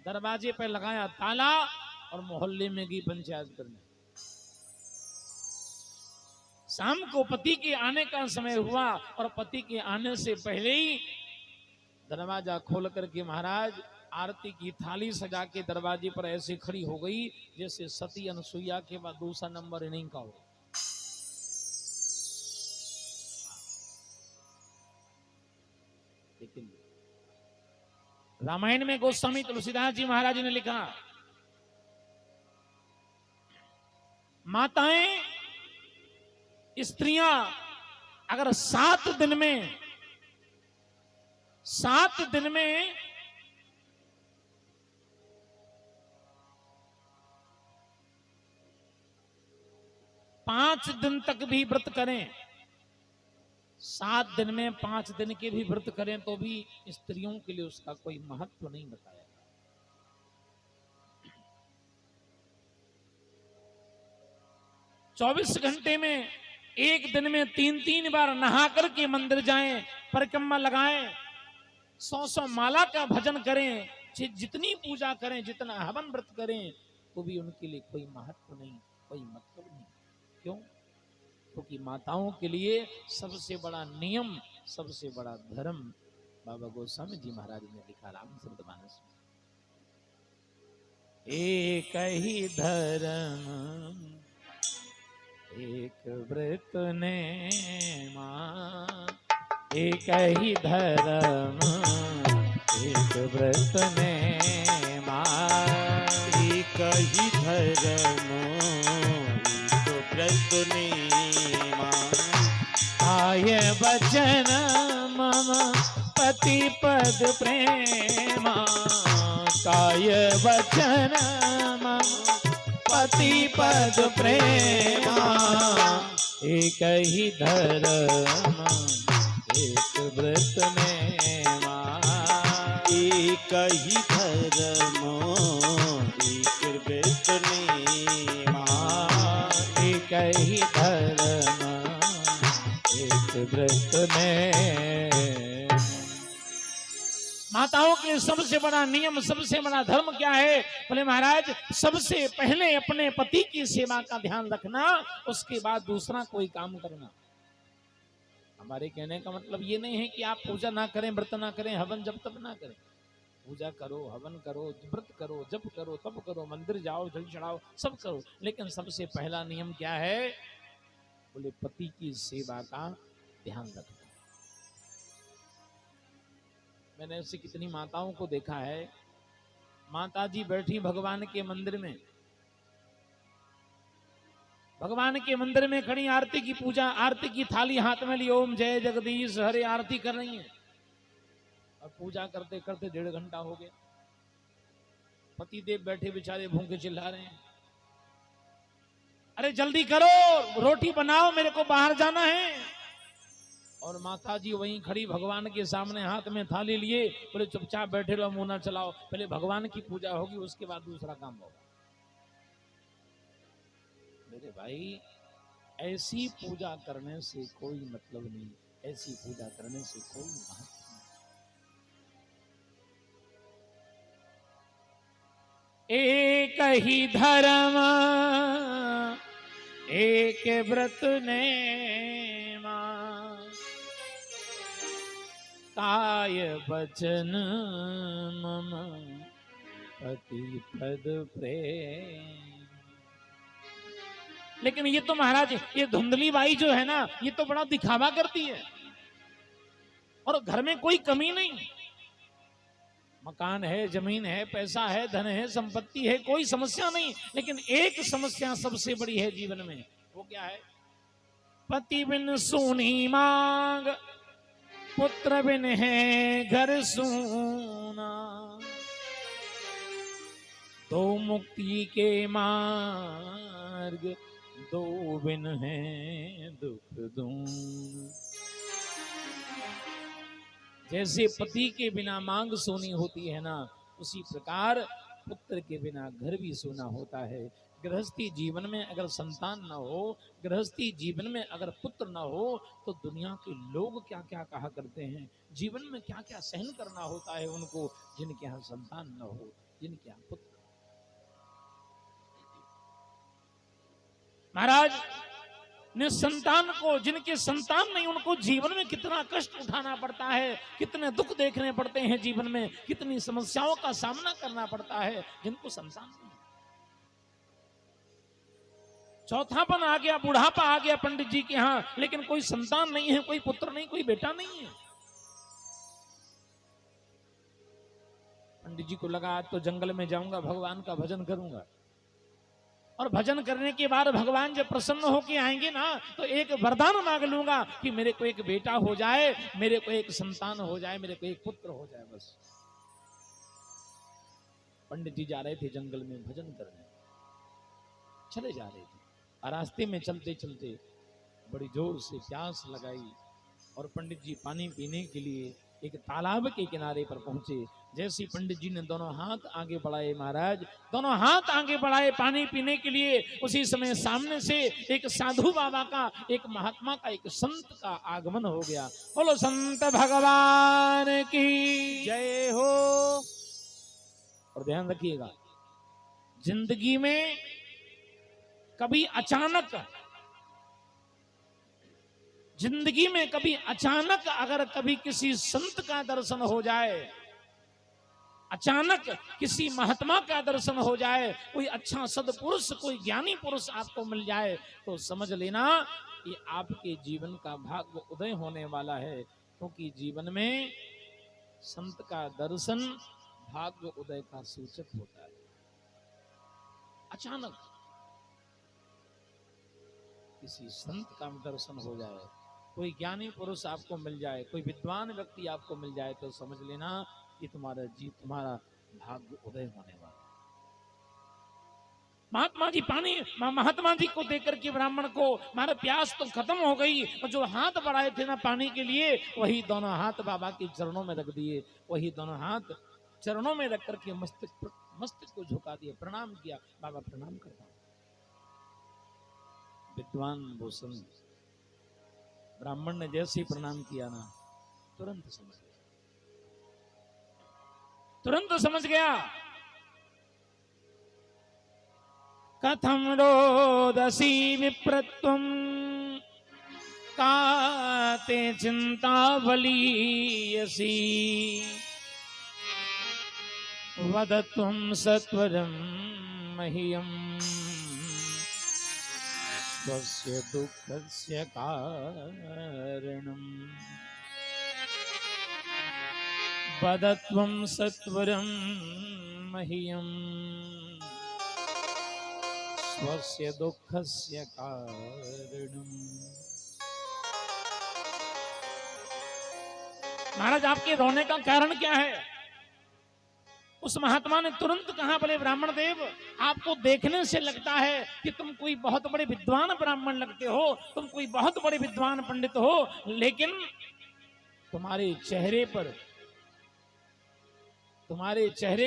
दरवाजे पर लगाया ताला और मोहल्ले में गई पंचायत करने। शाम को पति के आने का समय हुआ और पति के आने से पहले ही दरवाजा खोल करके महाराज आरती की थाली सजा के दरवाजे पर ऐसे खड़ी हो गई जैसे सती अनसुईया के बाद दूसरा नंबर इनिंग का हो। लेकिन रामायण में गोस्वामी तुलसीदास जी महाराज ने लिखा, माताएं, स्त्रियां अगर 7 दिन में 5 दिन तक भी व्रत करें, 7 दिन में 5 दिन के भी व्रत करें तो भी स्त्रियों के लिए उसका कोई महत्व नहीं बताया। 24 घंटे में एक दिन में 3-3 बार नहा करके मंदिर जाएं, परिक्रमा लगाएं, 100 माला का भजन करें, जितनी पूजा करें, जितना हवन व्रत करें, तो भी उनके लिए कोई महत्व नहीं, कोई मतलब नहीं। क्यों? क्योंकि माताओं के लिए सबसे बड़ा नियम, सबसे बड़ा धर्म बाबा गोस्वामी जी महाराज ने लिखा रामचरितमानस में, एक ही धर्म एक व्रत नेमा, एक ही धर्म एक व्रत नेमा, एक ही धर्म एक व्रत नेमा, आय वचन मम पति पद प्रेमा, काय वचन मम पति पद प्रेमा, एक ही धर्म एक व्रत नेमा, एक ही धर्म एक व्रत नेमा, एक ही धर्म एक व्रत नेमा। माताओं के लिए सबसे बड़ा नियम, सबसे बड़ा धर्म क्या है? बोले महाराज, सबसे पहले अपने पति की सेवा का ध्यान रखना, उसके बाद दूसरा कोई काम करना। हमारे कहने का मतलब ये नहीं है कि आप पूजा ना करें, व्रत ना करें, हवन जब तब ना करें। पूजा करो, हवन करो, व्रत करो, जप करो, तप करो, मंदिर जाओ, जल चढ़ाओ, सब करो, लेकिन सबसे पहला नियम क्या है? बोले पति की सेवा का ध्यान रखना। मैंने ऐसी कितनी माताओं को देखा है, माता जी बैठी भगवान के मंदिर में, भगवान के मंदिर में खड़ी, आरती की पूजा, आरती की थाली हाथ में ली, ओम जय जगदीश हरे आरती कर रही है, और पूजा करते करते 1.5 घंटा हो गया। पति देव बैठे बेचारे भूखे चिल्ला रहे हैं, अरे जल्दी करो, रोटी बनाओ, मेरे को बाहर जाना है। और माता जी वहीं खड़ी भगवान के सामने हाथ में थाली लिए, बोले चुपचाप बैठे रहो, मुंह ना चलाओ, पहले भगवान की पूजा होगी, उसके बाद दूसरा काम होगा। मेरे भाई, ऐसी पूजा करने से कोई मतलब नहीं, ऐसी पूजा करने से कोई महत्व नहीं। एक ही धर्म एक व्रत नेमा, काय वचन मम पति पद प्रेम। लेकिन ये तो महाराज, ये धुंधली बाई जो है ना, ये तो बड़ा दिखावा करती है, और घर में कोई कमी नहीं, मकान है, जमीन है, पैसा है, धन है, संपत्ति है, कोई समस्या नहीं, लेकिन एक समस्या सबसे बड़ी है जीवन में। वो क्या है? पति बिन सूनी मांग, पुत्र बिन है घर सूना, दो मुक्ति के मार्ग, दो बिन है दुख दून। जैसे पति के बिना मांग सोनी होती है ना, उसी प्रकार पुत्र के बिना घर भी सोना होता है। गृहस्थी जीवन में अगर संतान न हो, गृहस्थी जीवन में अगर पुत्र न हो, तो दुनिया के लोग क्या क्या कहा करते हैं, जीवन में क्या क्या सहन करना होता है उनको, जिनके यहाँ संतान न हो, जिनके यहाँ पुत्र। महाराज, निसंतान को, जिनके संतान नहीं, उनको जीवन में कितना कष्ट उठाना पड़ता है, कितने दुख देखने पड़ते हैं जीवन में, कितनी समस्याओं का सामना करना पड़ता है जिनको संतान नहीं। चौथापन आ गया, बुढ़ापा आ गया पंडित जी के यहाँ, लेकिन कोई संतान नहीं है, कोई पुत्र नहीं, कोई बेटा नहीं है। पंडित जी को लगा आज तो जंगल में जाऊंगा, भगवान का भजन करूंगा, और भजन करने के बाद भगवान जब प्रसन्न होके आएंगे ना, तो एक वरदान मांग लूंगा कि मेरे को एक बेटा हो जाए, मेरे को एक संतान हो जाए, मेरे को एक पुत्र हो जाए, बस। पंडित जी जा रहे थे जंगल में भजन करने, चले जा रहे थे, और रास्ते में चलते चलते बड़ी जोर से प्यास लगाई, और पंडित जी पानी पीने के लिए एक तालाब के किनारे पर पहुंचे। जैसे पंडित जी ने दोनों हाथ आगे बढ़ाए, महाराज दोनों हाथ आगे बढ़ाए पानी पीने के लिए, उसी समय सामने से एक साधु बाबा का, एक महात्मा का, एक संत का आगमन हो गया। बोलो संत भगवान की जय हो। और ध्यान रखिएगा, जिंदगी में कभी अचानक जिंदगी में कभी अचानक अगर कभी किसी संत का दर्शन हो जाए, अचानक किसी महात्मा का दर्शन हो जाए, कोई अच्छा सदपुरुष, कोई ज्ञानी पुरुष आपको मिल जाए, तो समझ लेना ये आपके जीवन का भाग्य उदय होने वाला है। क्योंकि जीवन में संत का दर्शन भाग्य उदय का सूचक होता है। अचानक किसी संत का दर्शन हो जाए, कोई ज्ञानी पुरुष आपको मिल जाए, कोई विद्वान व्यक्ति आपको मिल जाए, तो समझ लेना कि तुम्हारा भाग्य उदय होने वाला। महात्मा जी को देकर के ब्राह्मण को हमारा प्यास तो खत्म हो गई, और जो हाथ बढ़ाए थे ना पानी के लिए, वही दोनों हाथ बाबा के चरणों में रख दिए, वही दोनों हाथ चरणों में रख करके मस्तक को झुका दिया, प्रणाम किया। बाबा प्रणाम करता हूं। विद्वान वो संत ब्राह्मण ने जैसे ही प्रणाम किया ना, तुरंत समझ गया। कथम रोदसी विप्रत्वम काते चिंता बलीयसी, वदत्वं सत्वरं मह्यं स्वस्य दुःखस्य कारणम्। वदत्वं सत्वरं मह्यं स्वस्य दुःखस्य कारणम्। महाराज, आपके रोने का कारण क्या है? उस महात्मा ने तुरंत कहा, बोले ब्राह्मण देव, आपको देखने से लगता है कि तुम कोई बहुत बड़े विद्वान ब्राह्मण लगते हो, तुम कोई बहुत बड़े विद्वान पंडित हो, लेकिन तुम्हारे चेहरे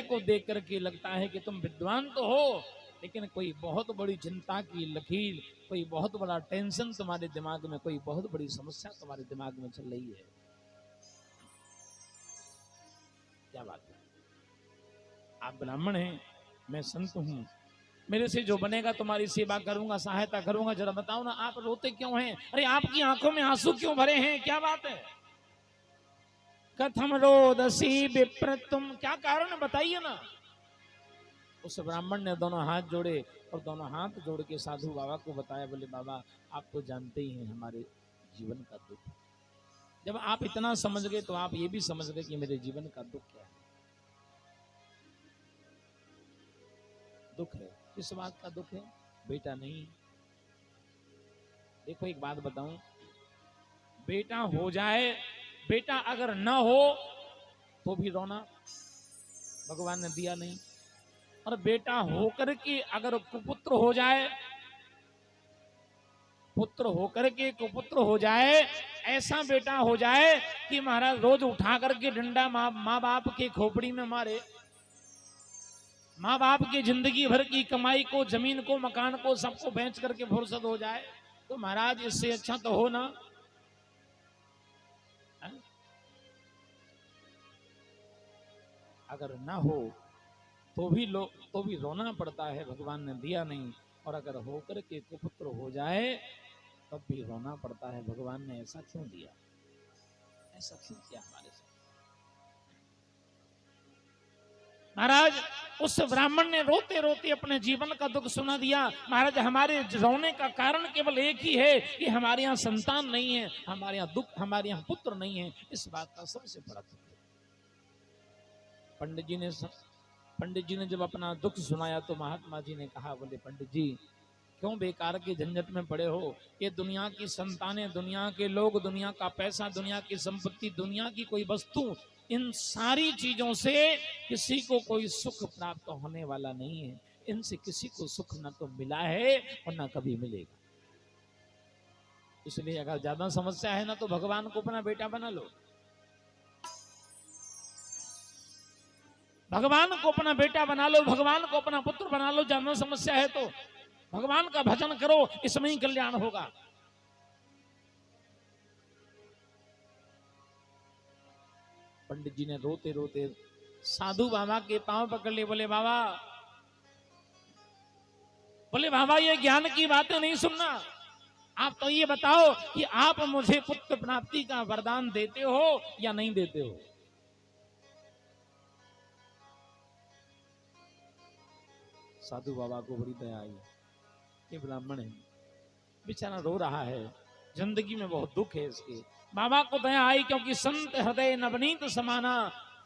को देख करके लगता है कि तुम विद्वान तो हो, लेकिन कोई बहुत बड़ी चिंता की लकीर, कोई बहुत बड़ा टेंशन तुम्हारे दिमाग में, कोई बहुत बड़ी समस्या तुम्हारे दिमाग में चल रही है। क्या बात है? आप ब्राह्मण हैं, मैं संत हूं, मेरे से जो बनेगा तुम्हारी सेवा करूंगा, सहायता करूंगा, जरा बताओ ना, आप रोते क्यों हैं? अरे आपकी आंखों में आंसू क्यों भरे हैं? क्या बात है? कथम रोदसी विप्रत्वम, क्या कारण है बताइए ना। उस ब्राह्मण ने दोनों हाथ जोड़े और दोनों हाथ जोड़ के साधु बाबा को बताया, बोले बाबा आप तो जानते ही हैं हमारे जीवन का दुख। जब आप इतना समझ गए तो आप ये भी समझ गए कि मेरे जीवन का दुख क्या है। दुख है, किस बात का दुख है? बेटा नहीं। देखो एक बात बताऊं, बेटा हो जाए, बेटा अगर न हो तो भी रोना, भगवान ने दिया नहीं। और बेटा होकर के अगर कुपुत्र हो जाए, पुत्र होकर के कुपुत्र हो जाए, ऐसा बेटा हो जाए कि महाराज रोज उठा करके डंडा माँ बाप के खोपड़ी में मारे, माँ बाप की जिंदगी भर की कमाई को, जमीन को, मकान को, सबको बेच करके फुर्सत हो जाए, तो महाराज इससे अच्छा तो हो ना। अगर ना हो तो भी रोना पड़ता है, भगवान ने दिया नहीं। और अगर होकर के कुपुत्र हो जाए तब भी रोना पड़ता है, भगवान ने ऐसा क्यों दिया, ऐसा क्यों किया हमारे साथ। महाराज उस ब्राह्मण ने रोते रोते अपने जीवन का दुख सुना दिया। महाराज हमारे रोने का कारण केवल एक ही है कि हमारे यहाँ संतान नहीं है, हमारे यहाँ दुख, हमारे यहाँ पुत्र नहीं है, इस बात का सबसे बड़ा दुख है। पंडित जी ने जब अपना दुख सुनाया तो महात्मा जी ने कहा, बोले पंडित जी क्यों बेकार के झंझट में पड़े हो? ये दुनिया की संतानें, दुनिया के लोग, दुनिया का पैसा, दुनिया की संपत्ति, दुनिया की कोई वस्तु, इन सारी चीजों से किसी को कोई सुख प्राप्त होने वाला नहीं है। इनसे किसी को सुख न तो मिला है और न कभी मिलेगा। इसलिए अगर ज्यादा समस्या है ना तो भगवान को अपना बेटा बना लो, भगवान को अपना बेटा बना लो, भगवान को अपना पुत्र बना लो। ज्यादा समस्या है तो भगवान का भजन करो, इसमें ही कल्याण होगा। पंडित जी ने रोते रोते साधु बाबा के पांव पकड़ लिए, बोले बाबा ये ज्ञान की बातें नहीं सुनना, आप तो ये बताओ कि आप मुझे पुत्र प्राप्ति का वरदान देते हो या नहीं देते हो। साधु बाबा को बड़ी दया आई। ये ब्राह्मण है, बेचारा रो रहा है, जिंदगी में बहुत दुख है इसके। बाबा को दया आई क्योंकि संत हृदय नवनीत समाना।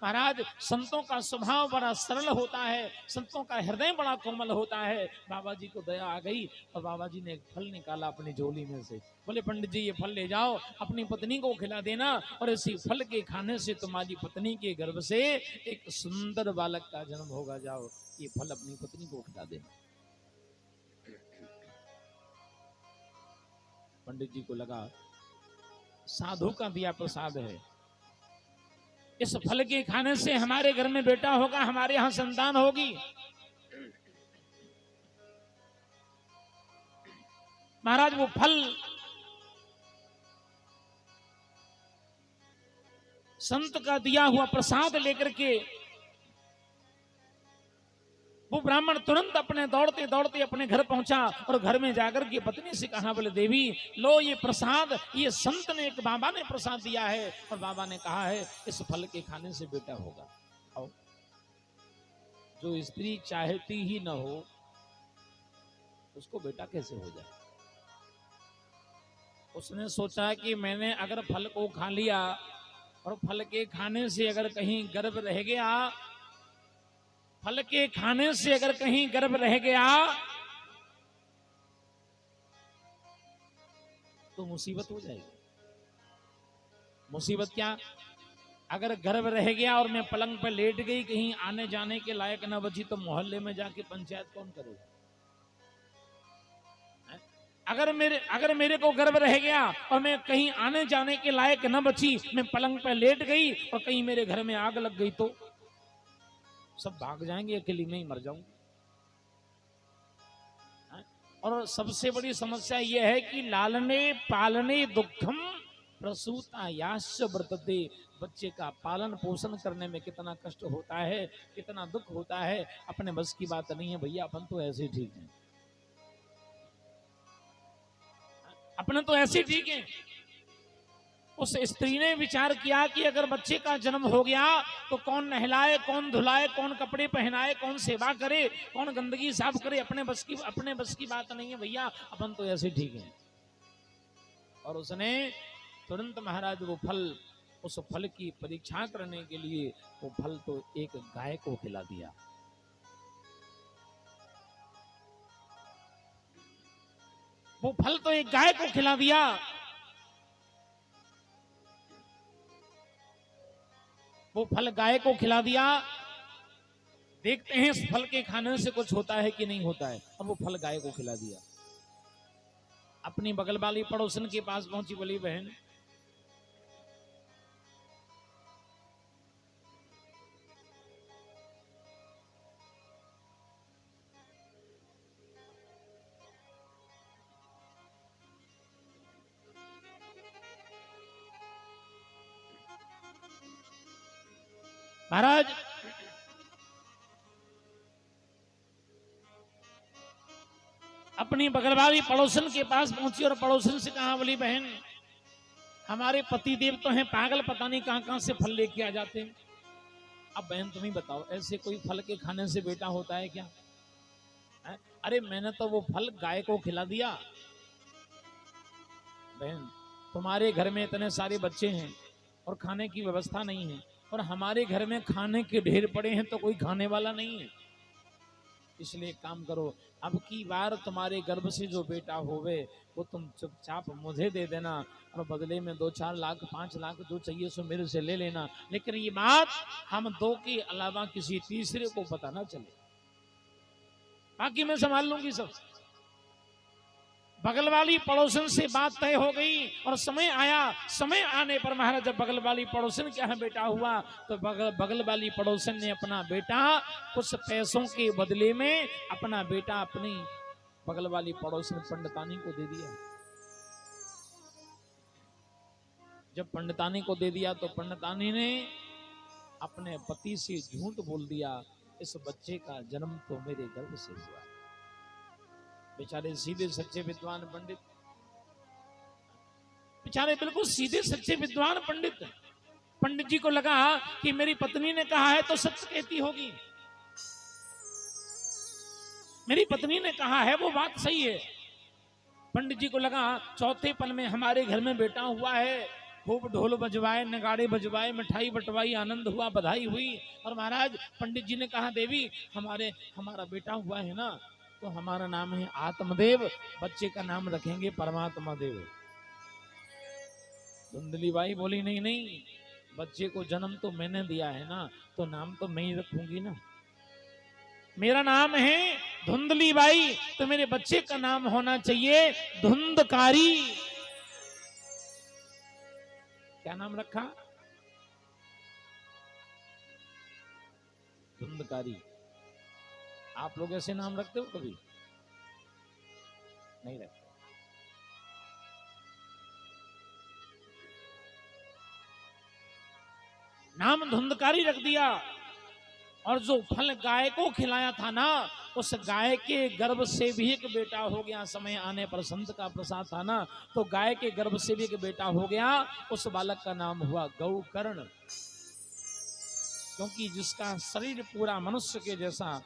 महाराज, संतों का स्वभाव बड़ा सरल होता है, संतों का हृदय बड़ा कोमल होता है। बाबा जी को दया आ गई और बाबा जी ने एक फल निकाला अपनी झोली में से। बोले पंडित जी ये फल ले जाओ, अपनी पत्नी को खिला देना, और इसी फल के खाने से तुम्हारी पत्नी के गर्भ से एक सुंदर बालक का जन्म होगा। जाओ ये फल अपनी पत्नी को खिला देना। पंडित जी को लगा साधु का दिया प्रसाद है, इस फल के खाने से हमारे घर में बेटा होगा, हमारे यहां संतान होगी। महाराज वो फल संत का दिया हुआ प्रसाद लेकर के वो ब्राह्मण तुरंत अपने दौड़ते दौड़ते अपने घर पहुंचा और घर में जाकर के पत्नी से कहा, बोले देवी लो ये प्रसाद, ये संत ने, एक बाबा ने प्रसाद दिया है और बाबा ने कहा है इस फल के खाने से बेटा होगा। आओ, जो स्त्री चाहती ही न हो उसको बेटा कैसे हो जाए। उसने सोचा कि मैंने अगर फल को खा लिया और फल के खाने से अगर कहीं गर्भ रह गया, फल के खाने से अगर कहीं गर्भ रह गया तो मुसीबत हो जाएगी। मुसीबत क्या? अगर गर्भ रह गया और मैं पलंग पर लेट गई, कहीं आने जाने के लायक न बची, तो मोहल्ले में जाके पंचायत कौन करेगा? अगर मेरे को गर्भ रह गया और मैं कहीं आने जाने के लायक न बची, मैं पलंग पर लेट गई और कहीं मेरे घर में आग लग गई, तो सब भाग जाएंगे, अकेली में ही मर जाऊंगी। और सबसे बड़ी समस्या यह है कि लालने पालने दुखम प्रसूतायाश्च वर्तते। बच्चे का पालन पोषण करने में कितना कष्ट होता है, कितना दुख होता है, अपने बस की बात नहीं है भैया। अपन तो ऐसे ठीक हैं, अपने तो ऐसे ठीक हैं। उस स्त्री ने विचार किया कि अगर बच्चे का जन्म हो गया तो कौन नहलाए, कौन धुलाए, कौन कपड़े पहनाए, कौन सेवा करे, कौन गंदगी साफ करे, अपने बस की बात नहीं है भैया, अपन तो ऐसे ठीक हैं। और उसने तुरंत महाराज वो फल, उस फल की परीक्षा करने के लिए वो फल तो एक गाय को खिला दिया। वो फल तो एक गाय को खिला दिया। वो फल गाय को खिला दिया। देखते हैं इस फल के खाने से कुछ होता है कि नहीं होता है। अब वो फल गाय को खिला दिया। अपनी बगल वाली पड़ोसन के पास पहुंची, बोली बहन महाराज अपनी बगल वाली पड़ोसन के पास पहुंची और पड़ोसन से कहा, बोली बहन हमारे पति देव तो हैं पागल, पता नहीं कहां कहां से फल लेके आ जाते हैं। अब बहन तुम ही बताओ, ऐसे कोई फल के खाने से बेटा होता है क्या? है? अरे मैंने तो वो फल गाय को खिला दिया। बहन तुम्हारे घर में इतने सारे बच्चे हैं और खाने की व्यवस्था नहीं है, और हमारे घर में खाने के ढेर पड़े हैं तो कोई खाने वाला नहीं है। इसलिए काम करो, अब की बार तुम्हारे गर्भ से जो बेटा होवे वो तुम चुपचाप मुझे दे देना, और बदले में 2-4 लाख 5 लाख जो चाहिए सो मेरे से ले लेना, लेकिन ये बात हम दो के अलावा किसी तीसरे को पता ना चले, बाकी मैं संभाल लूंगी सब। बगल वाली पड़ोसन से बात तय हो गई और समय आया। समय आने पर महाराज जब बगल वाली पड़ोसन के यहाँ बेटा हुआ तो बगल वाली पड़ोसन ने अपना बेटा कुछ पैसों के बदले में अपना बेटा अपनी बगल वाली पड़ोसन पंडितानी को दे दिया। जब पंडितानी को दे दिया तो पंडितानी ने अपने पति से झूठ बोल दिया, इस बच्चे का जन्म तो मेरे गर्भ से हुआ। बेचारे सीधे सच्चे विद्वान पंडित बेचारे बिल्कुल सीधे सच्चे विद्वान पंडित। पंडित जी को लगा कि मेरी पत्नी ने कहा है तो सच कहती होगी, मेरी पत्नी ने कहा है वो बात सही है। पंडित जी को लगा चौथे पल में हमारे घर में बेटा हुआ है, खूब ढोल बजवाए, नगाड़े बजवाए, मिठाई बंटवाई, आनंद हुआ, बधाई हुई। और महाराज पंडित जी ने कहा देवी हमारा बेटा हुआ है ना, तो हमारा नाम है आत्मदेव, बच्चे का नाम रखेंगे परमात्मा देव। धुंधली बाई बोली नहीं नहीं, बच्चे को जन्म तो मैंने दिया है ना, तो नाम तो मैं ही रखूंगी ना। मेरा नाम है धुंधली बाई, तो मेरे बच्चे का नाम होना चाहिए धुंधकारी। क्या नाम रखा? धुंधकारी। आप लोग ऐसे नाम रखते हो कभी? नहीं रखते। नाम धुंधकारी रख दिया। और जो फल गाय को खिलाया था ना, उस गाय के गर्भ से भी एक बेटा हो गया। समय आने पर संत का प्रसाद था ना, तो गाय के गर्भ से भी एक बेटा हो गया। उस बालक का नाम हुआ गौकर्ण। क्योंकि जिसका शरीर पूरा मनुष्य के जैसा,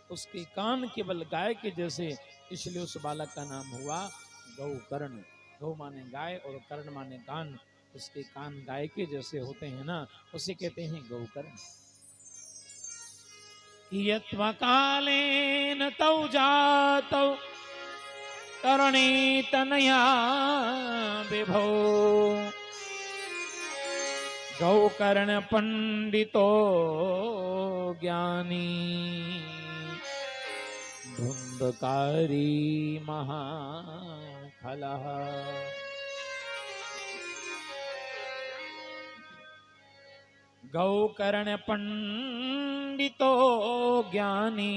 उसके कान केवल गाय के जैसे, इसलिए उस बालक का नाम हुआ गौकर्ण। गौ माने गाय और कर्ण माने कान। उसके कान गाय के जैसे होते हैं ना, उसे कहते हैं गौकर्ण। यत्वकालेन तौ जातौ तरणे तनया विभो गौकर्ण पंडितो ज्ञानी धुंधकारी महाखलः। गौकर्ण पंडितो ज्ञानी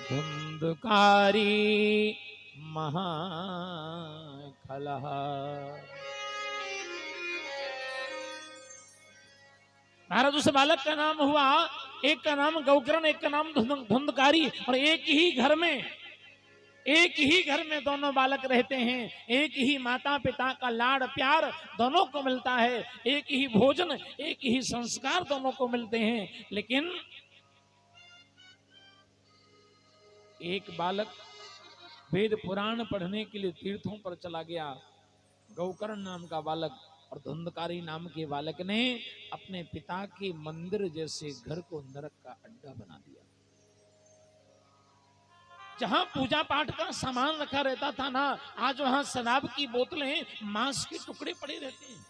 धुंधकारी महाखलः। महाराज उस बालक का नाम हुआ, एक का नाम गौकर्ण, एक का नाम धुंधकारी। और एक ही घर में दोनों बालक रहते हैं। एक ही माता पिता का लाड़ प्यार दोनों को मिलता है। एक ही भोजन, एक ही संस्कार दोनों को मिलते हैं। लेकिन एक बालक वेद पुराण पढ़ने के लिए तीर्थों पर चला गया, गौकर्ण नाम का बालक। और धुंधकारी नाम के बालक ने अपने पिता के मंदिर जैसे घर को नरक का अड्डा बना दिया। जहां पूजा पाठ का सामान रखा रहता था ना, आज वहां शराब की बोतलें, मांस के टुकड़े पड़े रहते हैं।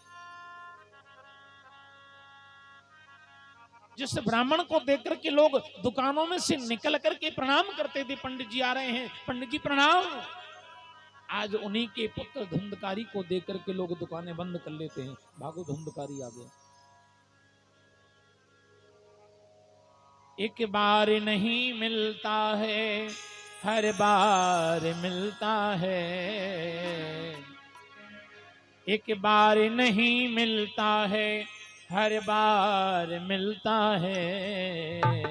जिस ब्राह्मण को देख करके लोग दुकानों में से निकल करके प्रणाम करते थे, पंडित जी आ रहे हैं, पंडित जी प्रणाम, आज उन्हीं के पुत्र धुंधकारी को देख करके लोग दुकानें बंद कर लेते हैं। भागो धुंधकारी आ गया। एक बार नहीं मिलता है, हर बार मिलता है। एक बार नहीं मिलता है, हर बार मिलता है।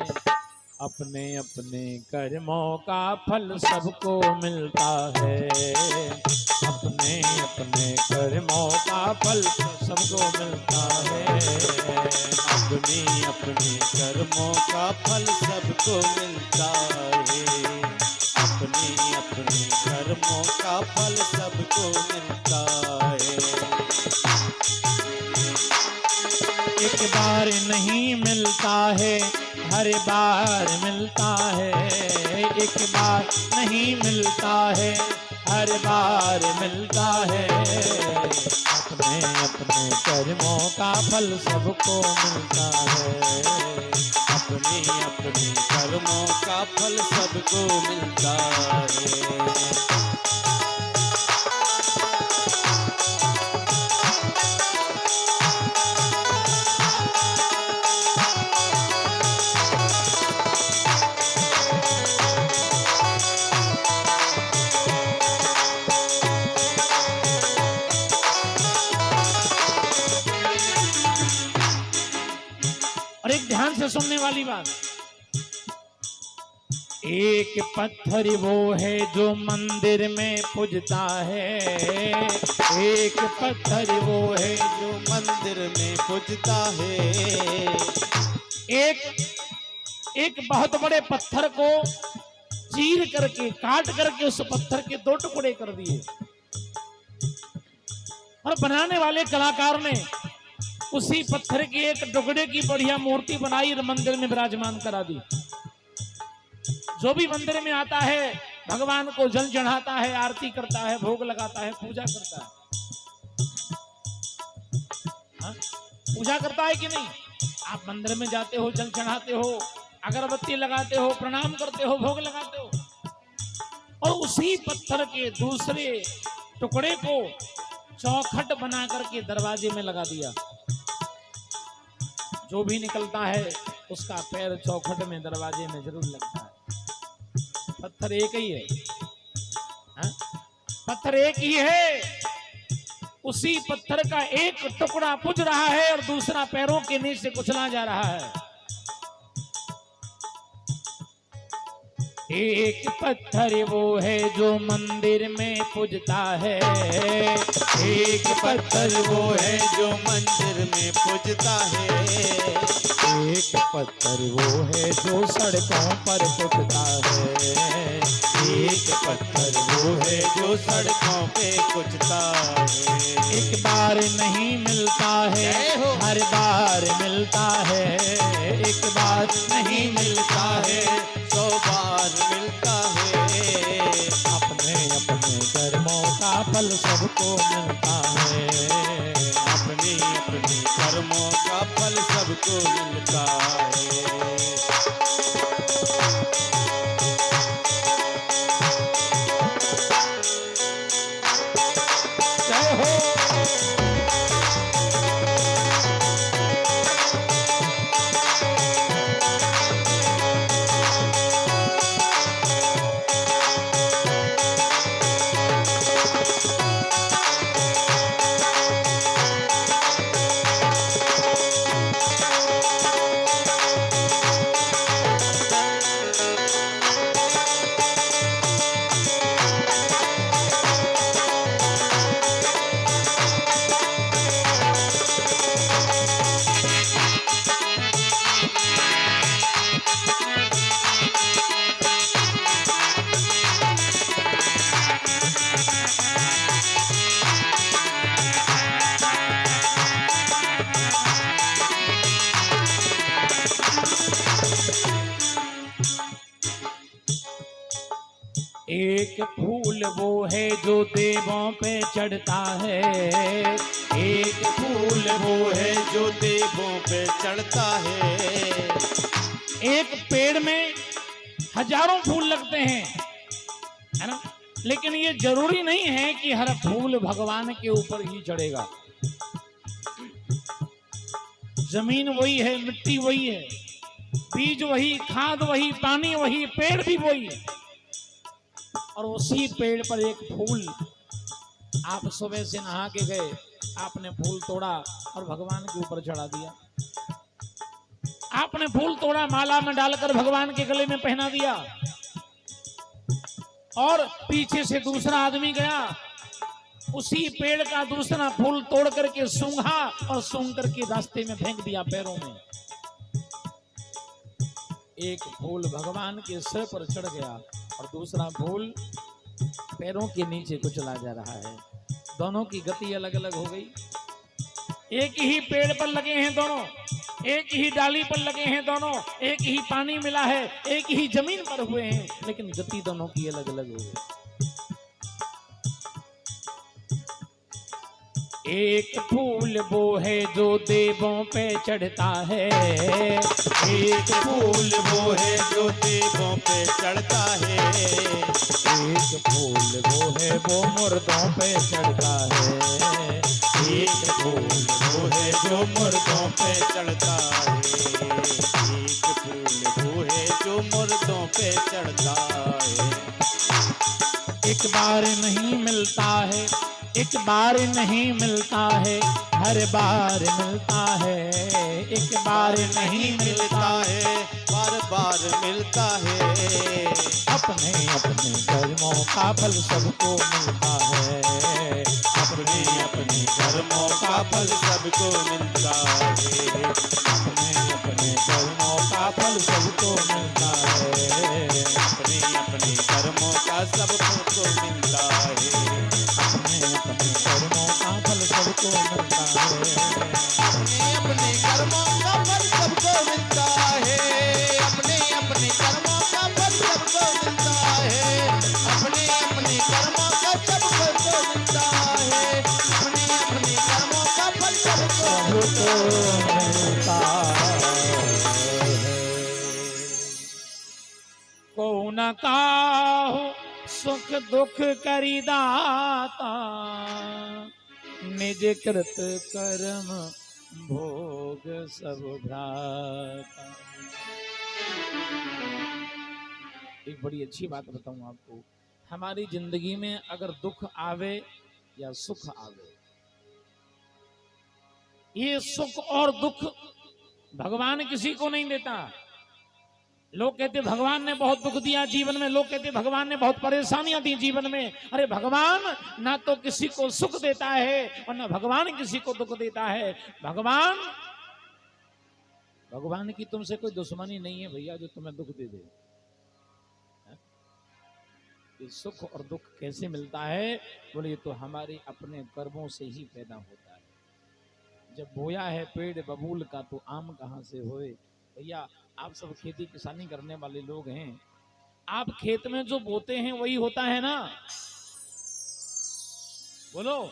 अपने अपने कर्मों का फल सबको मिलता है। अपने अपने कर्मों का फल सबको मिलता है। अपनी अपनी कर्मों का फल सबको मिलता है। अपनी अपनी कर्मों का फल सबको मिलता है। एक बार नहीं मिलता है, हर बार मिलता है। एक बार नहीं मिलता है, हर बार मिलता है। अपने अपने कर्मों का फल सबको मिलता है। अपनी अपनी कर्मों का फल सबको मिलता है। और एक ध्यान से सुनने वाली बात, एक पत्थर वो है जो मंदिर में पूजता है, एक पत्थर वो है जो मंदिर में पूजता है। एक बहुत बड़े पत्थर को चीर करके काट करके उस पत्थर के 2 टुकड़े कर दिए और बनाने वाले कलाकार ने उसी पत्थर के एक टुकड़े की बढ़िया मूर्ति बनाई और मंदिर में विराजमान करा दी। जो भी मंदिर में आता है भगवान को जल चढ़ाता है, आरती करता है, भोग लगाता है, पूजा करता है। हाँ? पूजा करता है कि नहीं? आप मंदिर में जाते हो, जल चढ़ाते हो, अगरबत्ती लगाते हो, प्रणाम करते हो, भोग लगाते हो और उसी पत्थर के दूसरे टुकड़े को चौखट बना करके दरवाजे में लगा दिया। जो भी निकलता है उसका पैर चौखट में दरवाजे में जरूर लगता है। पत्थर एक ही है, हा? पत्थर एक ही है। उसी पत्थर का एक टुकड़ा पूज रहा है और दूसरा पैरों के नीचे कुचला जा रहा है। एक पत्थर वो है जो मंदिर में पूजता है, एक पत्थर वो है जो मंदिर में पूजता है। एक पत्थर वो है जो सड़कों पर कुचता है, एक पत्थर वो है जो सड़कों पे कुचता है। एक बार नहीं मिलता है, हर बार मिलता है। एक बार नहीं मिलता है, 100 बार मिलता है। अपने अपने कर्मों का फल सबको मिलता है, अपने अपने कर्मों का फल सबको मिलता है। जय हो। एक फूल वो है जो देवों पे चढ़ता है, एक फूल वो है जो देवों पे चढ़ता है। एक पेड़ में हजारों फूल लगते हैं, है ना? लेकिन ये जरूरी नहीं है कि हर फूल भगवान के ऊपर ही चढ़ेगा। जमीन वही है, मिट्टी वही है, बीज वही, खाद वही, पानी वही, पेड़ भी वही है और उसी पेड़ पर एक फूल, आप सुबह से नहा के गए, आपने फूल तोड़ा और भगवान के ऊपर चढ़ा दिया। आपने फूल तोड़ा, माला में डालकर भगवान के गले में पहना दिया और पीछे से दूसरा आदमी गया, उसी पेड़ का दूसरा फूल तोड़ करके सूंघा और सूंघ करके रास्ते में फेंक दिया, पैरों में। एक फूल भगवान के सिर पर चढ़ गया और दूसरा फूल पैरों के नीचे कुचला जा रहा है। दोनों की गति अलग अलग हो गई। एक ही पेड़ पर लगे हैं दोनों, एक ही डाली पर लगे हैं दोनों, एक ही पानी मिला है, एक ही जमीन पर हुए हैं, लेकिन गति दोनों की अलग अलग हो गई। एक फूल वो है जो देवों पे चढ़ता है, एक फूल वो है जो देवों पे चढ़ता है। एक फूल वो है वो मुर्दों पे चढ़ता है, एक फूल वो है जो मुर्दों पे चढ़ता है। एक फूल वो है जो मुर्दों पे चढ़ता है। एक बार नहीं मिलता है, एक बार नहीं मिलता है, हर बार मिलता है। एक बार नहीं मिलता है, बार बार मिलता है। अपने अपने कर्मों का फल सबको मिलता है। अपने अपने कर्मों का फल सबको मिलता है। अपने अपने कर्मों का फल सबको मिलता है। अपने अपने कर्मों का सबको मिलता है। अपने अपने कर्मों का फल सबको मिलता है। अपने अपने कर्मों का फल सबको मिलता है। अपने अपने कर्मों का फल सबको मिलता है। अपने अपने कर्मों का सबको मिलता है। अपने अपने कर्मों का फल सबको सबको मिलता है। को न काहू सुख दुख करी दाता, निज कृत कर्म भोग सब भ्राता। एक बड़ी अच्छी बात बताऊं आपको, हमारी जिंदगी में अगर दुख आवे या सुख आवे, ये सुख और दुख भगवान किसी को नहीं देता। लोग कहते भगवान ने बहुत दुख दिया जीवन में, लोग कहते भगवान ने बहुत परेशानियां दी जीवन में। अरे भगवान ना तो किसी को सुख देता है और ना भगवान किसी को दुख देता है। भगवान की तुमसे कोई दुश्मनी नहीं है भैया जो तुम्हें दुख दे दे। ये सुख और दुख कैसे मिलता है? बोले ये तो हमारे अपने कर्मों से ही पैदा होता है। जब बोया है पेड़ बबूल का तो आम कहां से होए। भैया आप सब खेती किसानी करने वाले लोग हैं, आप खेत में जो बोते हैं वही होता है ना। बोलो,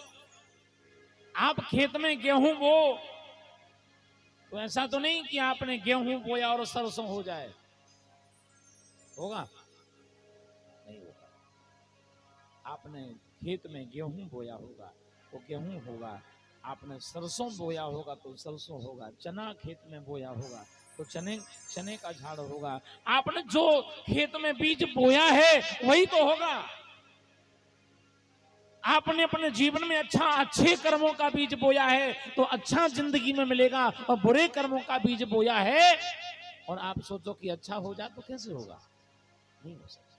आप खेत में गेहूं बो तो ऐसा तो नहीं कि आपने गेहूं बोया और सरसों हो जाए, होगा? नहीं होगा। आपने खेत में गेहूं बोया होगा तो गेहूं होगा, आपने सरसों बोया होगा तो सरसों होगा, चना खेत में बोया होगा तो चने का झाड़ होगा। आपने जो खेत में बीज बोया है वही तो होगा। आपने अपने जीवन में अच्छे कर्मों का बीज बोया है तो अच्छा जिंदगी में मिलेगा, और बुरे कर्मों का बीज बोया है और आप सोचो कि अच्छा हो जाए तो कैसे होगा? नहीं हो सकता।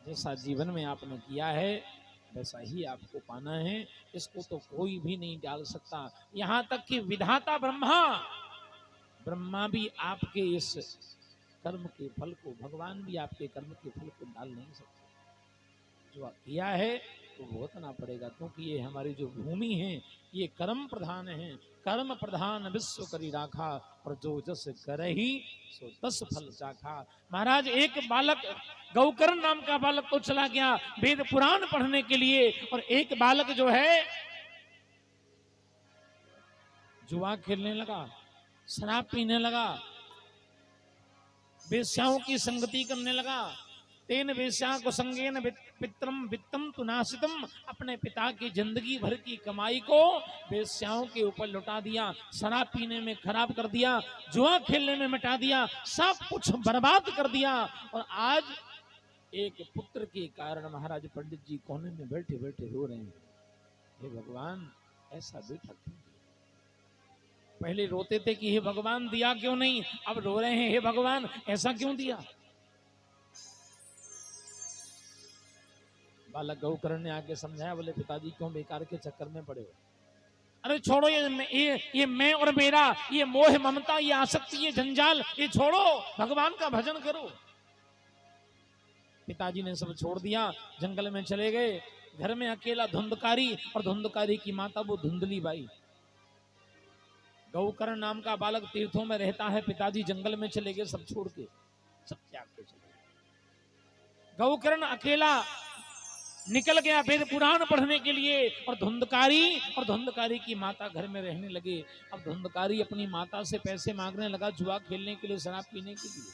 जैसा जीवन में आपने किया है वैसा ही आपको पाना है, इसको तो कोई भी नहीं डाल सकता। यहां तक कि विधाता ब्रह्मा भी आपके इस कर्म के फल को, भगवान भी आपके कर्म के फल को डाल नहीं सकते। जो किया है तो भुगतना पड़ेगा, क्योंकि ये हमारी जो भूमि है ये कर्म प्रधान है। कर्म प्रधान विश्व करी राखा, और जो जस करही सो तस फल चाखा। महाराज एक बालक गौकर्ण नाम का बालक तो चला गया वेद पुराण पढ़ने के लिए, और एक बालक जो है जुआ खेलने लगा, शराब पीने लगा, वेश्याओं की संगति करने लगा। तेन वेश्या को संगेन पित्रम वित्तम तुनासितम, अपने पिता की जिंदगी भर की कमाई को वेश्याओं के ऊपर लुटा दिया, शराब पीने में खराब कर दिया, जुआ खेलने में मिटा दिया, सब कुछ बर्बाद कर दिया। और आज एक पुत्र के कारण महाराज पंडित जी कोने में बैठे बैठे रो रहे हैं, हे भगवान ऐसा बेटा क्यों दिया? पहले रोते थे कि हे भगवान दिया क्यों नहीं, अब रो रहे हैं हे भगवान ऐसा क्यों दिया? बालक गौकर्ण ने आके समझाया, बोले पिताजी क्यों बेकार के चक्कर में पड़े हो? अरे छोड़ो ये मैं और मेरा, ये मोह ममता, ये आसक्ति, ये जंजाल, ये छोड़ो, भगवान का भजन करो। पिताजी ने सब छोड़ दिया, जंगल में चले गए। घर में अकेला धुंधकारी, और धुंधकारी की माता वो धुंधली बाई। गौकर्ण नाम का बालक तीर्थों में रहता है, पिताजी जंगल में चले गए सब छोड़ के, सब त्याग के चले गए। गौकर्ण अकेला निकल गया वेद पुराण पढ़ने के लिए, और धुंधकारी की माता घर में रहने लगे। अब धुंधकारी अपनी माता से पैसे मांगने लगा जुआ खेलने के लिए, शराब पीने के लिए।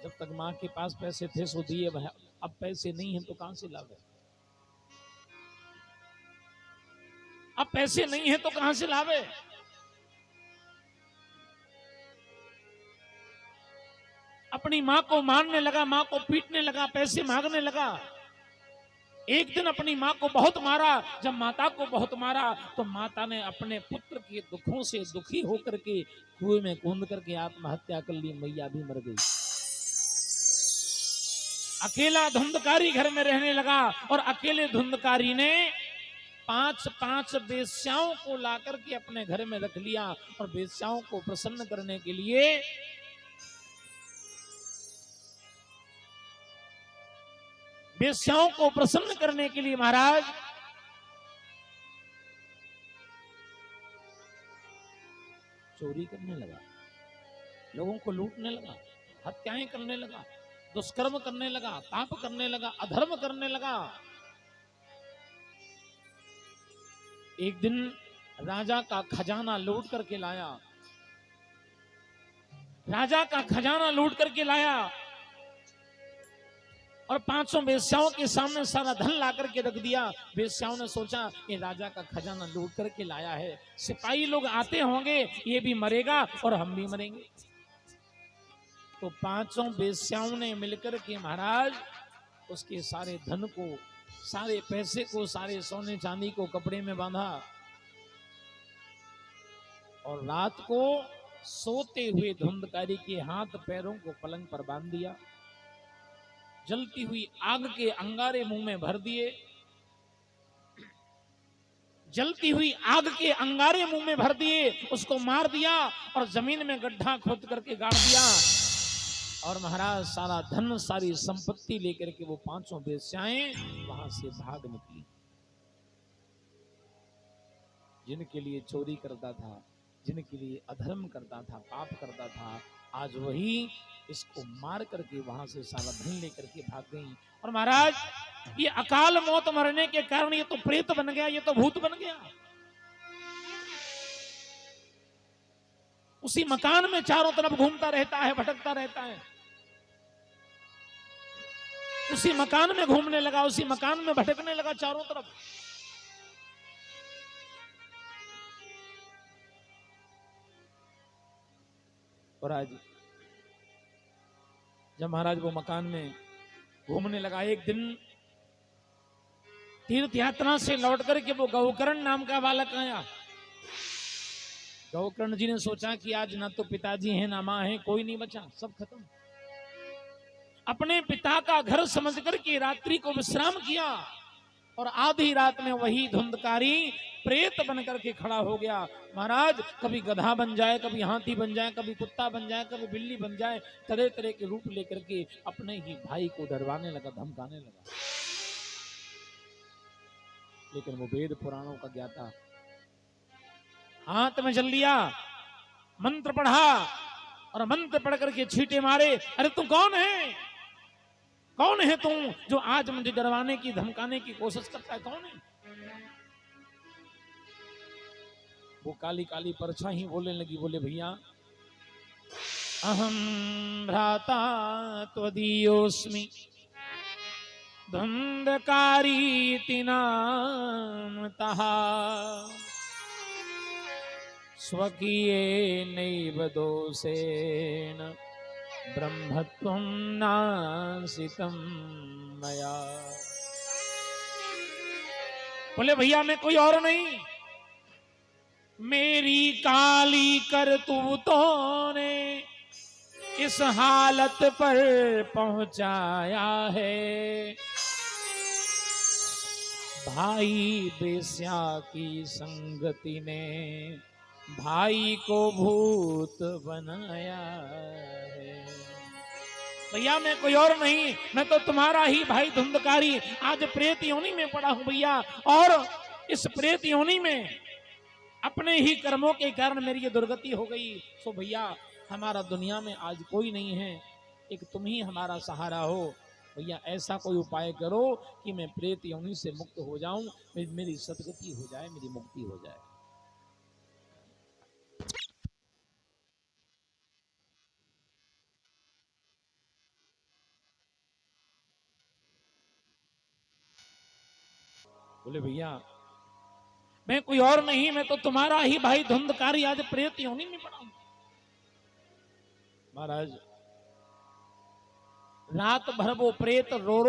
जब तक माँ के पास पैसे थे सो दिए, अब पैसे नहीं है तो कहां से लावे? अब पैसे नहीं है तो कहां से लावे? अपनी मां को मारने लगा, मां को पीटने लगा, पैसे मांगने लगा। एक दिन अपनी मां को बहुत मारा। जब माता को बहुत मारा तो माता ने अपने पुत्र के दुखों से दुखी होकर के कुएं में कूद करके आत्महत्या कर ली। मैया भी मर गई। अकेला धुंधकारी घर में रहने लगा और अकेले धुंधकारी ने 5 वेश्याओं को लाकर के अपने घर में रख लिया और वेश्याओं को प्रसन्न करने के लिए महाराज चोरी करने लगा, लोगों को लूटने लगा, हत्याएं करने लगा, दुष्कर्म करने लगा, पाप करने लगा, अधर्म करने लगा। एक दिन राजा का खजाना लूट करके लाया, राजा का खजाना लूट करके लाया और 500 वेश्याओं के सामने सारा धन ला करके रख दिया। वेश्याओं ने सोचा ये राजा का खजाना लूट करके लाया है, सिपाही लोग आते होंगे, ये भी मरेगा और हम भी मरेंगे। तो 500 वेश्याओं ने मिलकर के महाराज उसके सारे धन को, सारे पैसे को, सारे सोने चांदी को कपड़े में बांधा और रात को सोते हुए धुंधकारी के हाथ पैरों को पलंग पर बांध दिया। जलती हुई आग के अंगारे मुंह में भर दिए, जलती हुई आग के अंगारे मुंह में भर दिए, उसको मार दिया और जमीन में गड्ढा खोद करके गाड़ दिया। और महाराज सारा धन, सारी संपत्ति लेकर के वो 500 वेश्याएं वहां से भाग निकली। जिनके लिए चोरी करता था, जिनके लिए अधर्म करता था, पाप करता था, आज वही इसको मार करके वहां से सारा धन लेकर के भाग गई। और महाराज ये अकाल मौत मरने के कारण ये तो प्रेत बन गया, ये तो भूत बन गया। उसी मकान में चारों तरफ घूमता रहता है, भटकता रहता है, उसी मकान में घूमने लगा, उसी मकान में भटकने लगा चारों तरफ। और आज जब महाराज वो मकान में घूमने लगा, एक दिन तीर्थ यात्रा से लौट करके वो गौकर्ण नाम का बालक आया। गौकर्ण जी ने सोचा कि आज ना तो पिताजी हैं ना मां है, कोई नहीं बचा, सब खत्म। अपने पिता का घर समझ करके रात्रि को विश्राम किया और आधी रात में वही धुंधकारी प्रेत बन करके खड़ा हो गया। महाराज कभी गधा बन जाए, कभी हाथी बन जाए, कभी कुत्ता बन जाए, कभी बिल्ली बन जाए, तरह तरह के रूप लेकर के अपने ही भाई को डरवाने लगा, धमकाने लगा। लेकिन वो वेद पुराणों का ज्ञाता, हाथ में जल लिया, मंत्र पढ़ा और मंत्र पढ़ करके छींटे मारे। अरे तू कौन है, कौन है तू जो आज मुझे डरवाने की, धमकाने की कोशिश करता है, कौन है? वो काली काली परछाई बोलने लगी, बोले भैया अहम भ्राता त्वदीयोस्मि धुंधकारी नामतः स्वकीये नैव दोषेण ब्रह्मत्वं नासितं मया। बोले भैया मैं कोई और नहीं, मेरी काली करतूतों ने इस हालत पर पहुंचाया है। भाई बेस्या की संगति ने भाई को भूत बनाया है। भैया मैं कोई और नहीं, मैं तो तुम्हारा ही भाई धुंधकारी आज प्रेत योनि में पड़ा हूं भैया। और इस प्रेत योनि में अपने ही कर्मों के कारण मेरी ये दुर्गति हो गई। सो भैया हमारा दुनिया में आज कोई नहीं है, एक तुम ही हमारा सहारा हो। भैया ऐसा कोई उपाय करो कि मैं प्रेत योनि से मुक्त हो जाऊं, मेरी सदगति हो जाए, मेरी मुक्ति हो जाए। बोले भैया मैं कोई और नहीं, मैं तो तुम्हारा ही भाई धुंधकारी आज प्रेत योनि में पड़ा हूं। महाराज रात भर वो प्रेत रो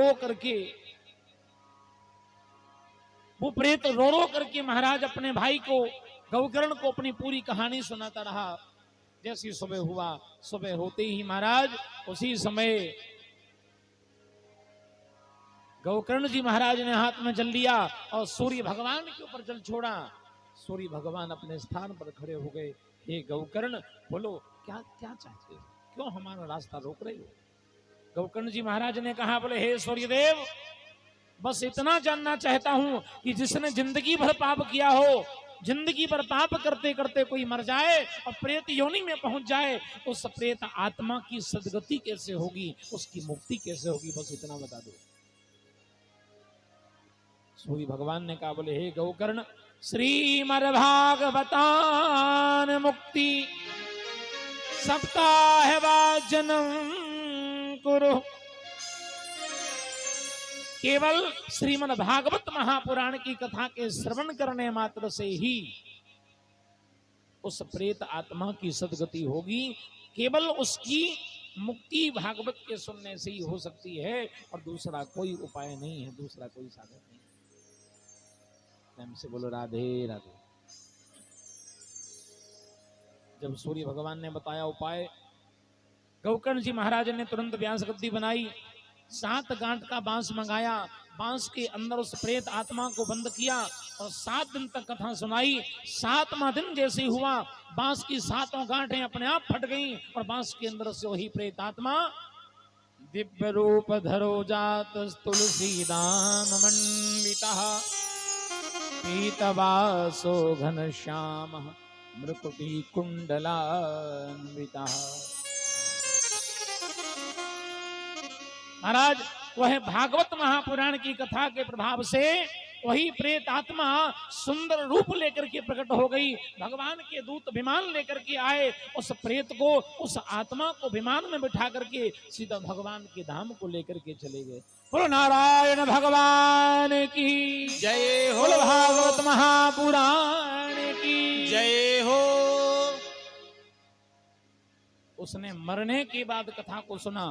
रो करके महाराज अपने भाई को गौकर्ण को अपनी पूरी कहानी सुनाता रहा। जैसी सुबह हुआ, सुबह होते ही महाराज उसी समय गौकर्ण जी महाराज ने हाथ में जल लिया और सूर्य भगवान के ऊपर जल छोड़ा। सूर्य भगवान अपने स्थान पर खड़े हो गए। हे गौकर्ण, बोलो क्या क्या चाहते हो, क्यों हमारा रास्ता रोक रहे हो? गौकर्ण जी महाराज ने कहा, बोले हे सूर्यदेव, बस इतना जानना चाहता हूं कि जिसने जिंदगी भर पाप किया हो, जिंदगी भर पाप करते करते कोई मर जाए और प्रेत योनि में पहुंच जाए, उस प्रेत आत्मा की सदगति कैसे होगी, उसकी मुक्ति कैसे होगी, बस इतना बता दो। सूर्य भगवान ने कहा, बोले हे गौकर्ण, श्रीमद्भागवतान मुक्ति सप्ताह वाजनम कुरु। केवल श्रीमद् भागवत महापुराण की कथा के श्रवण करने मात्र से ही उस प्रेत आत्मा की सदगति होगी। केवल उसकी मुक्ति भागवत के सुनने से ही हो सकती है और दूसरा कोई उपाय नहीं है, दूसरा कोई साधन नहीं। प्रेम से बोलो राधे राधे। जब सूर्य भगवान ने बताया उपाय, गौकर्ण जी महाराज ने तुरंत व्यास गद्दी बनाई, 7 गांठ का बांस मंगाया, बांस के अंदर उस प्रेत आत्मा को बंद किया और 7 दिन तक कथा सुनाई। 7वां दिन जैसे हुआ, बांस की 7 गांठें अपने आप फट गईं और बांस के अंदर से वही प्रेत आत्मा दिव्य रूप धरो जात तुलसीदान मंडितः पीतवासो घनश्याम मृकुटी कुंडलान्वितः। महाराज वह भागवत महापुराण की कथा के प्रभाव से वही प्रेत आत्मा सुंदर रूप लेकर के प्रकट हो गई। भगवान के दूत विमान लेकर के आए, उस प्रेत को, उस आत्मा को विमान में बिठा करके सीधा भगवान के धाम को लेकर के चले गए। बोलो नारायण भगवान की जय हो, बोलो भागवत महापुराण की जय हो। उसने मरने के बाद कथा को सुना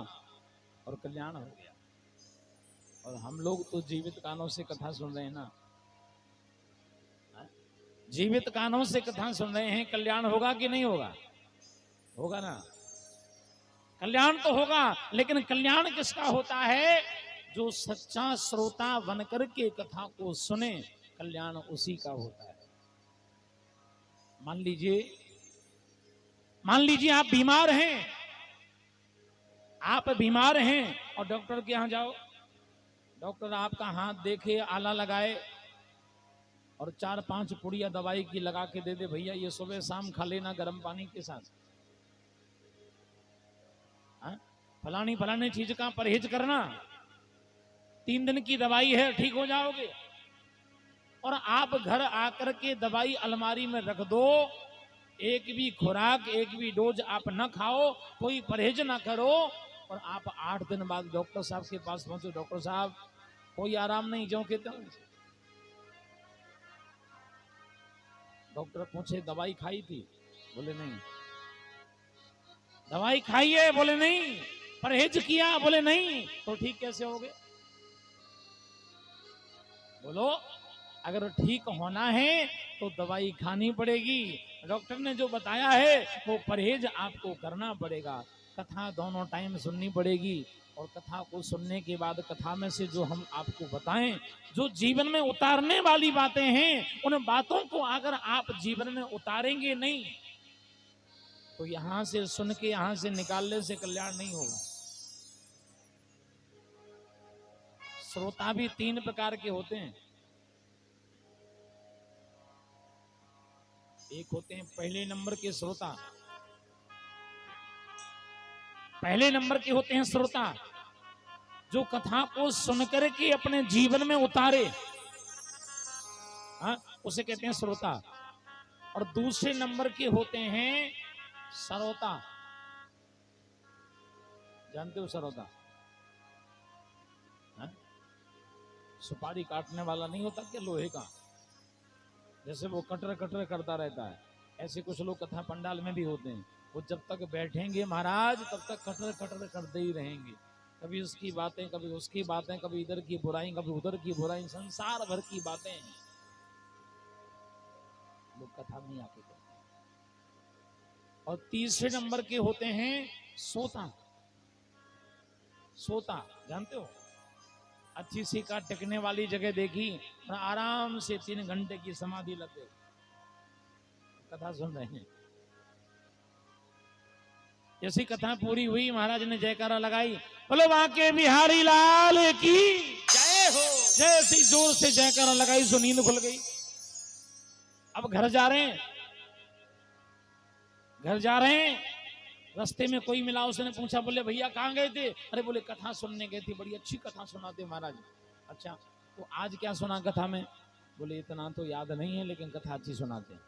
और कल्याण हो गया। और हम लोग तो जीवित कानों से कथा सुन रहे हैं ना, जीवित कानों से कथा सुन रहे हैं, कल्याण होगा कि नहीं होगा? होगा ना, कल्याण तो होगा। लेकिन कल्याण किसका होता है? जो सच्चा श्रोता बनकर के कथा को सुने, कल्याण उसी का होता है। मान लीजिए आप बीमार हैं, आप बीमार हैं और डॉक्टर के यहां जाओ, डॉक्टर आपका हाथ देखे, आला लगाए और 4-5 पुड़िया दवाई की लगा के दे दे, भैया ये सुबह शाम खा लेना गर्म पानी के साथ, फलानी चीज का परहेज करना, 3 दिन की दवाई है, ठीक हो जाओगे। और आप घर आकर के दवाई अलमारी में रख दो, एक भी खुराक, एक भी डोज आप न खाओ, कोई परहेज ना करो, और आप 8 दिन बाद डॉक्टर साहब के पास पहुंचो, डॉक्टर साहब कोई आराम नहीं, जो कहते हो। डॉक्टर पूछे दवाई खाई थी? बोले नहीं। दवाई खाई है? बोले नहीं। परहेज किया? बोले नहीं। तो ठीक कैसे हो गए? बोलो, अगर ठीक होना है तो दवाई खानी पड़ेगी, डॉक्टर ने जो बताया है वो परहेज आपको करना पड़ेगा। कथा दोनों टाइम सुननी पड़ेगी और कथा को सुनने के बाद कथा में से जो हम आपको बताएं, जो जीवन में उतारने वाली बातें हैं, उन बातों को अगर आप जीवन में उतारेंगे नहीं तो यहां से सुन के यहां से निकालने से कल्याण नहीं होगा। श्रोता भी 3 प्रकार के होते हैं। एक होते हैं पहले नंबर के श्रोता, पहले नंबर के होते हैं श्रोता जो कथा को सुनकर के अपने जीवन में उतारे, उसे कहते हैं श्रोता। और दूसरे नंबर के होते हैं सरोता। जानते हो सरोता? सुपारी काटने वाला नहीं होता क्या, लोहे का, जैसे वो कटर कटर करता रहता है, ऐसे कुछ लोग कथा पंडाल में भी होते हैं। वो जब तक बैठेंगे महाराज तब तक कटर कटर करते ही रहेंगे। कभी उसकी बातें, कभी उसकी बातें, कभी इधर की बुराई, कभी उधर की बुराई, संसार भर की बातें लोग कथा में आके करते हैं। और तीसरे नंबर के होते हैं सोता। सोता जानते हो, अच्छी सी का टिकने वाली जगह देखी और आराम से 3 घंटे की समाधि लग गई, कथा सुन रहे हैं। जैसी कथा पूरी हुई, महाराज ने जयकारा लगाई, बोलो बांके बिहारी लाल की जय हो। जैसी जोर से जयकारा लगाई सो नींद खुल गई। अब घर जा रहे हैं, घर जा रहे हैं, रास्ते में कोई मिला, उसने पूछा, बोले भैया कहाँ गए थे? अरे बोले कथा सुनने गए थे, बड़ी अच्छी कथा सुनाते महाराज। अच्छा, तो आज क्या सुना कथा में? बोले इतना तो याद नहीं है, लेकिन कथा अच्छी सुनाते हैं।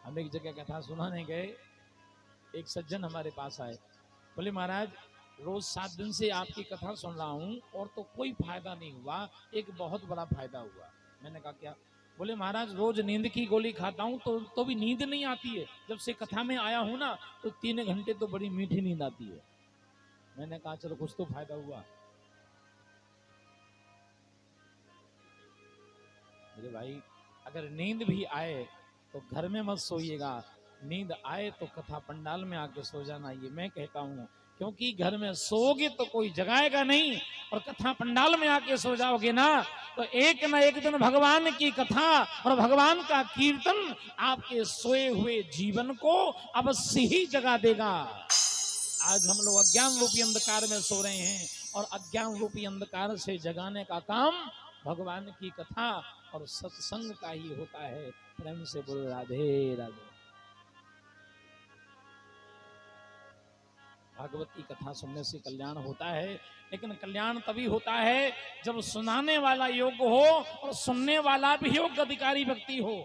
हम एक जगह कथा सुनाने गए, एक सज्जन हमारे पास आए, बोले महाराज रोज 7 दिन से आपकी कथा सुन रहा हूं और तो कोई फायदा नहीं हुआ, एक बहुत बड़ा फायदा हुआ। मैंने कहा क्या? बोले महाराज रोज नींद की गोली खाता हूं तो भी नींद नहीं आती है, जब से कथा में आया हूं ना तो 3 घंटे तो बड़ी मीठी नींद आती है। मैंने कहा चलो कुछ तो फायदा हुआ। मेरे भाई अगर नींद भी आए तो घर में मत सोइएगा, नींद आए तो कथा पंडाल में आके सो जाना, ये मैं कहता हूँ। क्योंकि घर में सोओगे तो कोई जगाएगा नहीं, और कथा पंडाल में आके सो जाओगे ना तो एक न एक दिन भगवान की कथा और भगवान का कीर्तन आपके सोए हुए जीवन को अवश्य ही जगा देगा। आज हम लोग अज्ञान रूपी अंधकार में सो रहे हैं, और अज्ञान रूपी अंधकार से जगाने का काम भगवान की कथा और सत्संग का ही होता है। प्रेम से बोलो राधे राधे। भागवत की कथा सुनने से कल्याण होता है, लेकिन कल्याण तभी होता है जब सुनाने वाला योग्य हो और सुनने वाला भी योग्य अधिकारी व्यक्ति हो।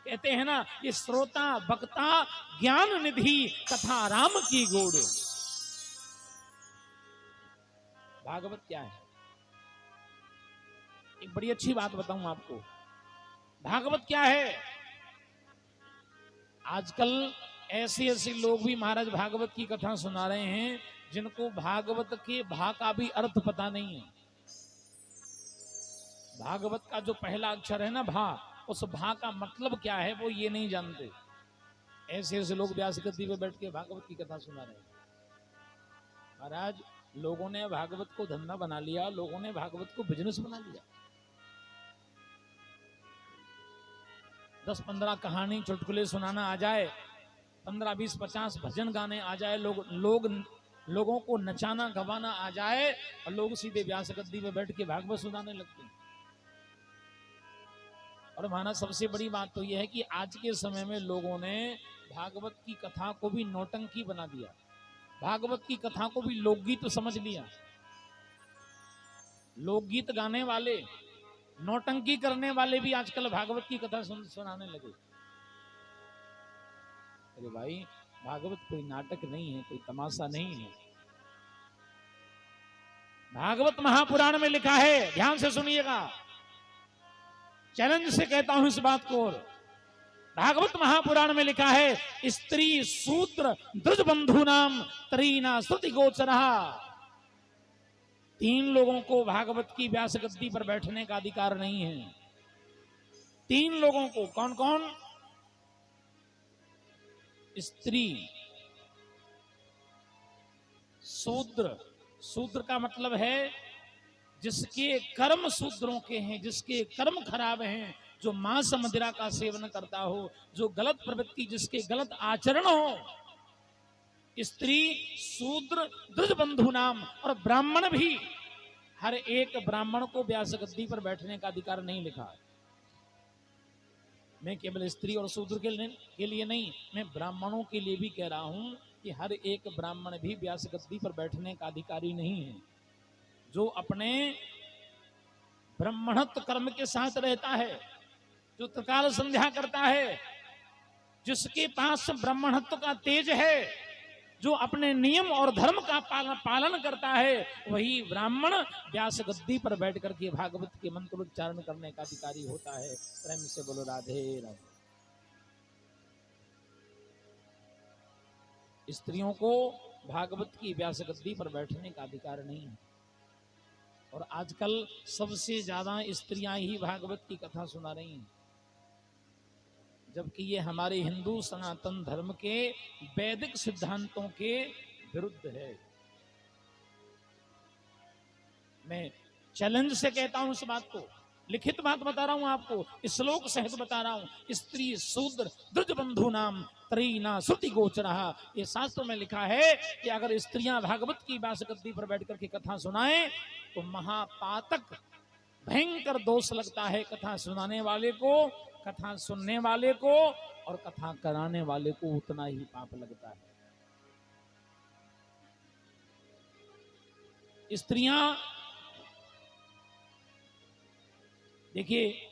कहते हैं ना, ये श्रोता वक्ता ज्ञान निधि कथा राम की गोड़। भागवत क्या है? एक बड़ी अच्छी बात बताऊं आपको, भागवत क्या है? आजकल ऐसे ऐसे लोग भी महाराज भागवत की कथा सुना रहे हैं जिनको भागवत के भा का भी अर्थ पता नहीं है। भागवत का जो पहला अक्षर है ना भा, उस भा का मतलब क्या है वो ये नहीं जानते। ऐसे ऐसे लोग व्यास गद्दी पे बैठ के भागवत की कथा सुना रहे हैं। महाराज लोगों ने भागवत को धंधा बना लिया, लोगों ने भागवत को बिजनेस बना लिया। 10-15 कहानी चुटकुले सुनाना आ जाए, 15-20-50 भजन गाने आ जाए, लोगों को नचाना गवाना आ जाए, और लोग सीधे व्यास गद्दी में बैठ के भागवत सुनाने लगते हैं। और माना सबसे बड़ी बात तो यह है कि आज के समय में लोगों ने भागवत की कथा को भी नौटंकी बना दिया, भागवत की कथा को भी लोकगीत समझ लिया। लोकगीत गाने वाले, नौटंकी करने वाले भी आजकल भागवत की कथा सुनाने लगे। अरे भाई भागवत कोई नाटक नहीं है, कोई तमाशा नहीं है। भागवत महापुराण में लिखा है, ध्यान से सुनिएगा, चैलेंज से कहता हूं इस बात को। भागवत महापुराण में लिखा है, स्त्री शूद्र द्विज बंधु नाम त्रीना श्रुति गोचरा। 3 लोगों को भागवत की व्यास गद्दी पर बैठने का अधिकार नहीं है। 3 लोगों को, कौन कौन? स्त्री, शूद्र, शूद्र का मतलब है जिसके कर्म शूद्रों के हैं, जिसके कर्म खराब हैं, जो मांस मदिरा का सेवन करता हो, जो गलत प्रवृत्ति, जिसके गलत आचरण हो। स्त्री शूद्र द्विज बंधु नाम, और ब्राह्मण भी। हर एक ब्राह्मण को व्यास गद्दी पर बैठने का अधिकार नहीं लिखा। मैं केवल स्त्री और शूद्र के लिए नहीं, मैं ब्राह्मणों के लिए भी कह रहा हूं कि हर एक ब्राह्मण भी व्यास गद्दी पर बैठने का अधिकारी नहीं है। जो अपने ब्राह्मणत्व कर्म के साथ रहता है, जो त्रिकाल संध्या करता है, जिसके पास ब्राह्मणत्व का तेज है, जो अपने नियम और धर्म का पालन करता है, वही ब्राह्मण व्यास गद्दी पर बैठ करके भागवत के मंत्र उच्चारण करने का अधिकारी होता है। प्रेम से बोलो राधे राधे। स्त्रियों को भागवत की व्यास गद्दी पर बैठने का अधिकार नहीं है। और आजकल सबसे ज्यादा स्त्रियां ही भागवत की कथा सुना रही हैं, जबकि ये हमारे हिंदू सनातन धर्म के वैदिक सिद्धांतों के विरुद्ध है। मैं चैलेंज से कहता हूं इस बात को, लिखित बात बता रहा हूं आपको, श्लोक सहित बता रहा हूं। स्त्री शूद्र द्विज बंधु नाम त्रीना श्रुति गोचरा, ये शास्त्र में लिखा है कि अगर स्त्रियां भागवत की व्यास गद्दी पर बैठ करके कथा सुनाएं तो महापातक भयंकर दोष लगता है कथा सुनाने वाले को, कथा सुनने वाले को, और कथा कराने वाले को उतना ही पाप लगता है। स्त्रियां, देखिए,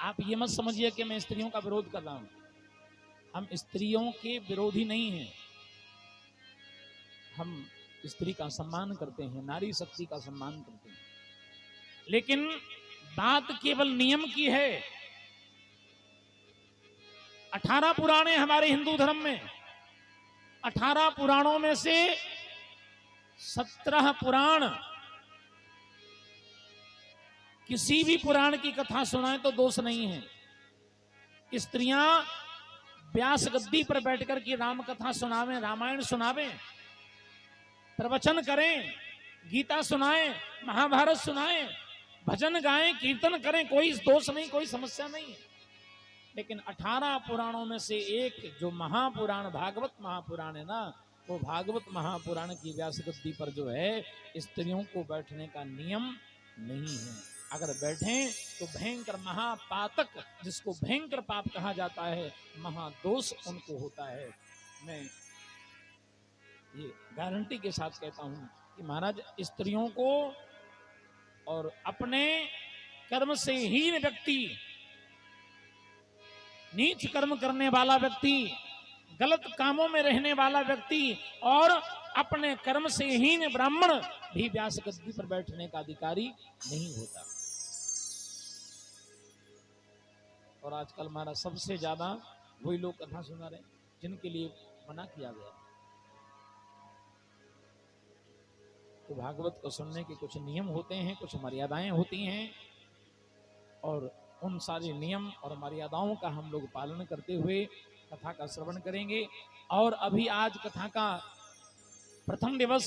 आप ये मत समझिए कि मैं स्त्रियों का विरोध कर रहा हूं। हम स्त्रियों के विरोधी नहीं हैं, हम स्त्री का सम्मान करते हैं, नारी शक्ति का सम्मान करते हैं, लेकिन बात केवल नियम की है। 18 पुराणे हमारे हिंदू धर्म में, 18 पुराणों में से 17 पुराण, किसी भी पुराण की कथा सुनाए तो दोष नहीं है। स्त्रियां व्यास गद्दी पर बैठकर की राम कथा सुनावें, रामायण सुनावें, प्रवचन करें, गीता सुनाएं, महाभारत सुनाएं, भजन गाएं, कीर्तन करें, कोई दोष नहीं, कोई समस्या नहीं है। लेकिन 18 पुराणों में से एक जो महापुराण भागवत महापुराण है ना, वो भागवत महापुराण की व्यास गद्दी पर जो है स्त्रियों को बैठने का नियम नहीं है। अगर बैठें तो भयंकर महापातक, जिसको भयंकर पाप कहा जाता है, महादोष उनको होता है। मैं ये गारंटी के साथ कहता हूं कि महाराज, स्त्रियों को और अपने कर्म से हीन व्यक्ति, नीच कर्म करने वाला व्यक्ति, गलत कामों में रहने वाला व्यक्ति और अपने कर्म से हीन ब्राह्मण भी व्यास गद्दी पर बैठने का अधिकारी नहीं होता। और आजकल हमारा सबसे ज्यादा वही लोग कथा सुना रहे हैं जिनके लिए मना किया गया। तो भागवत को सुनने के कुछ नियम होते हैं, कुछ मर्यादाएं होती हैं, और उन सारे नियम और मर्यादाओं का हम लोग पालन करते हुए कथा का श्रवण करेंगे। और अभी आज कथा का प्रथम दिवस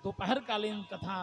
दोपहर कालीन कथा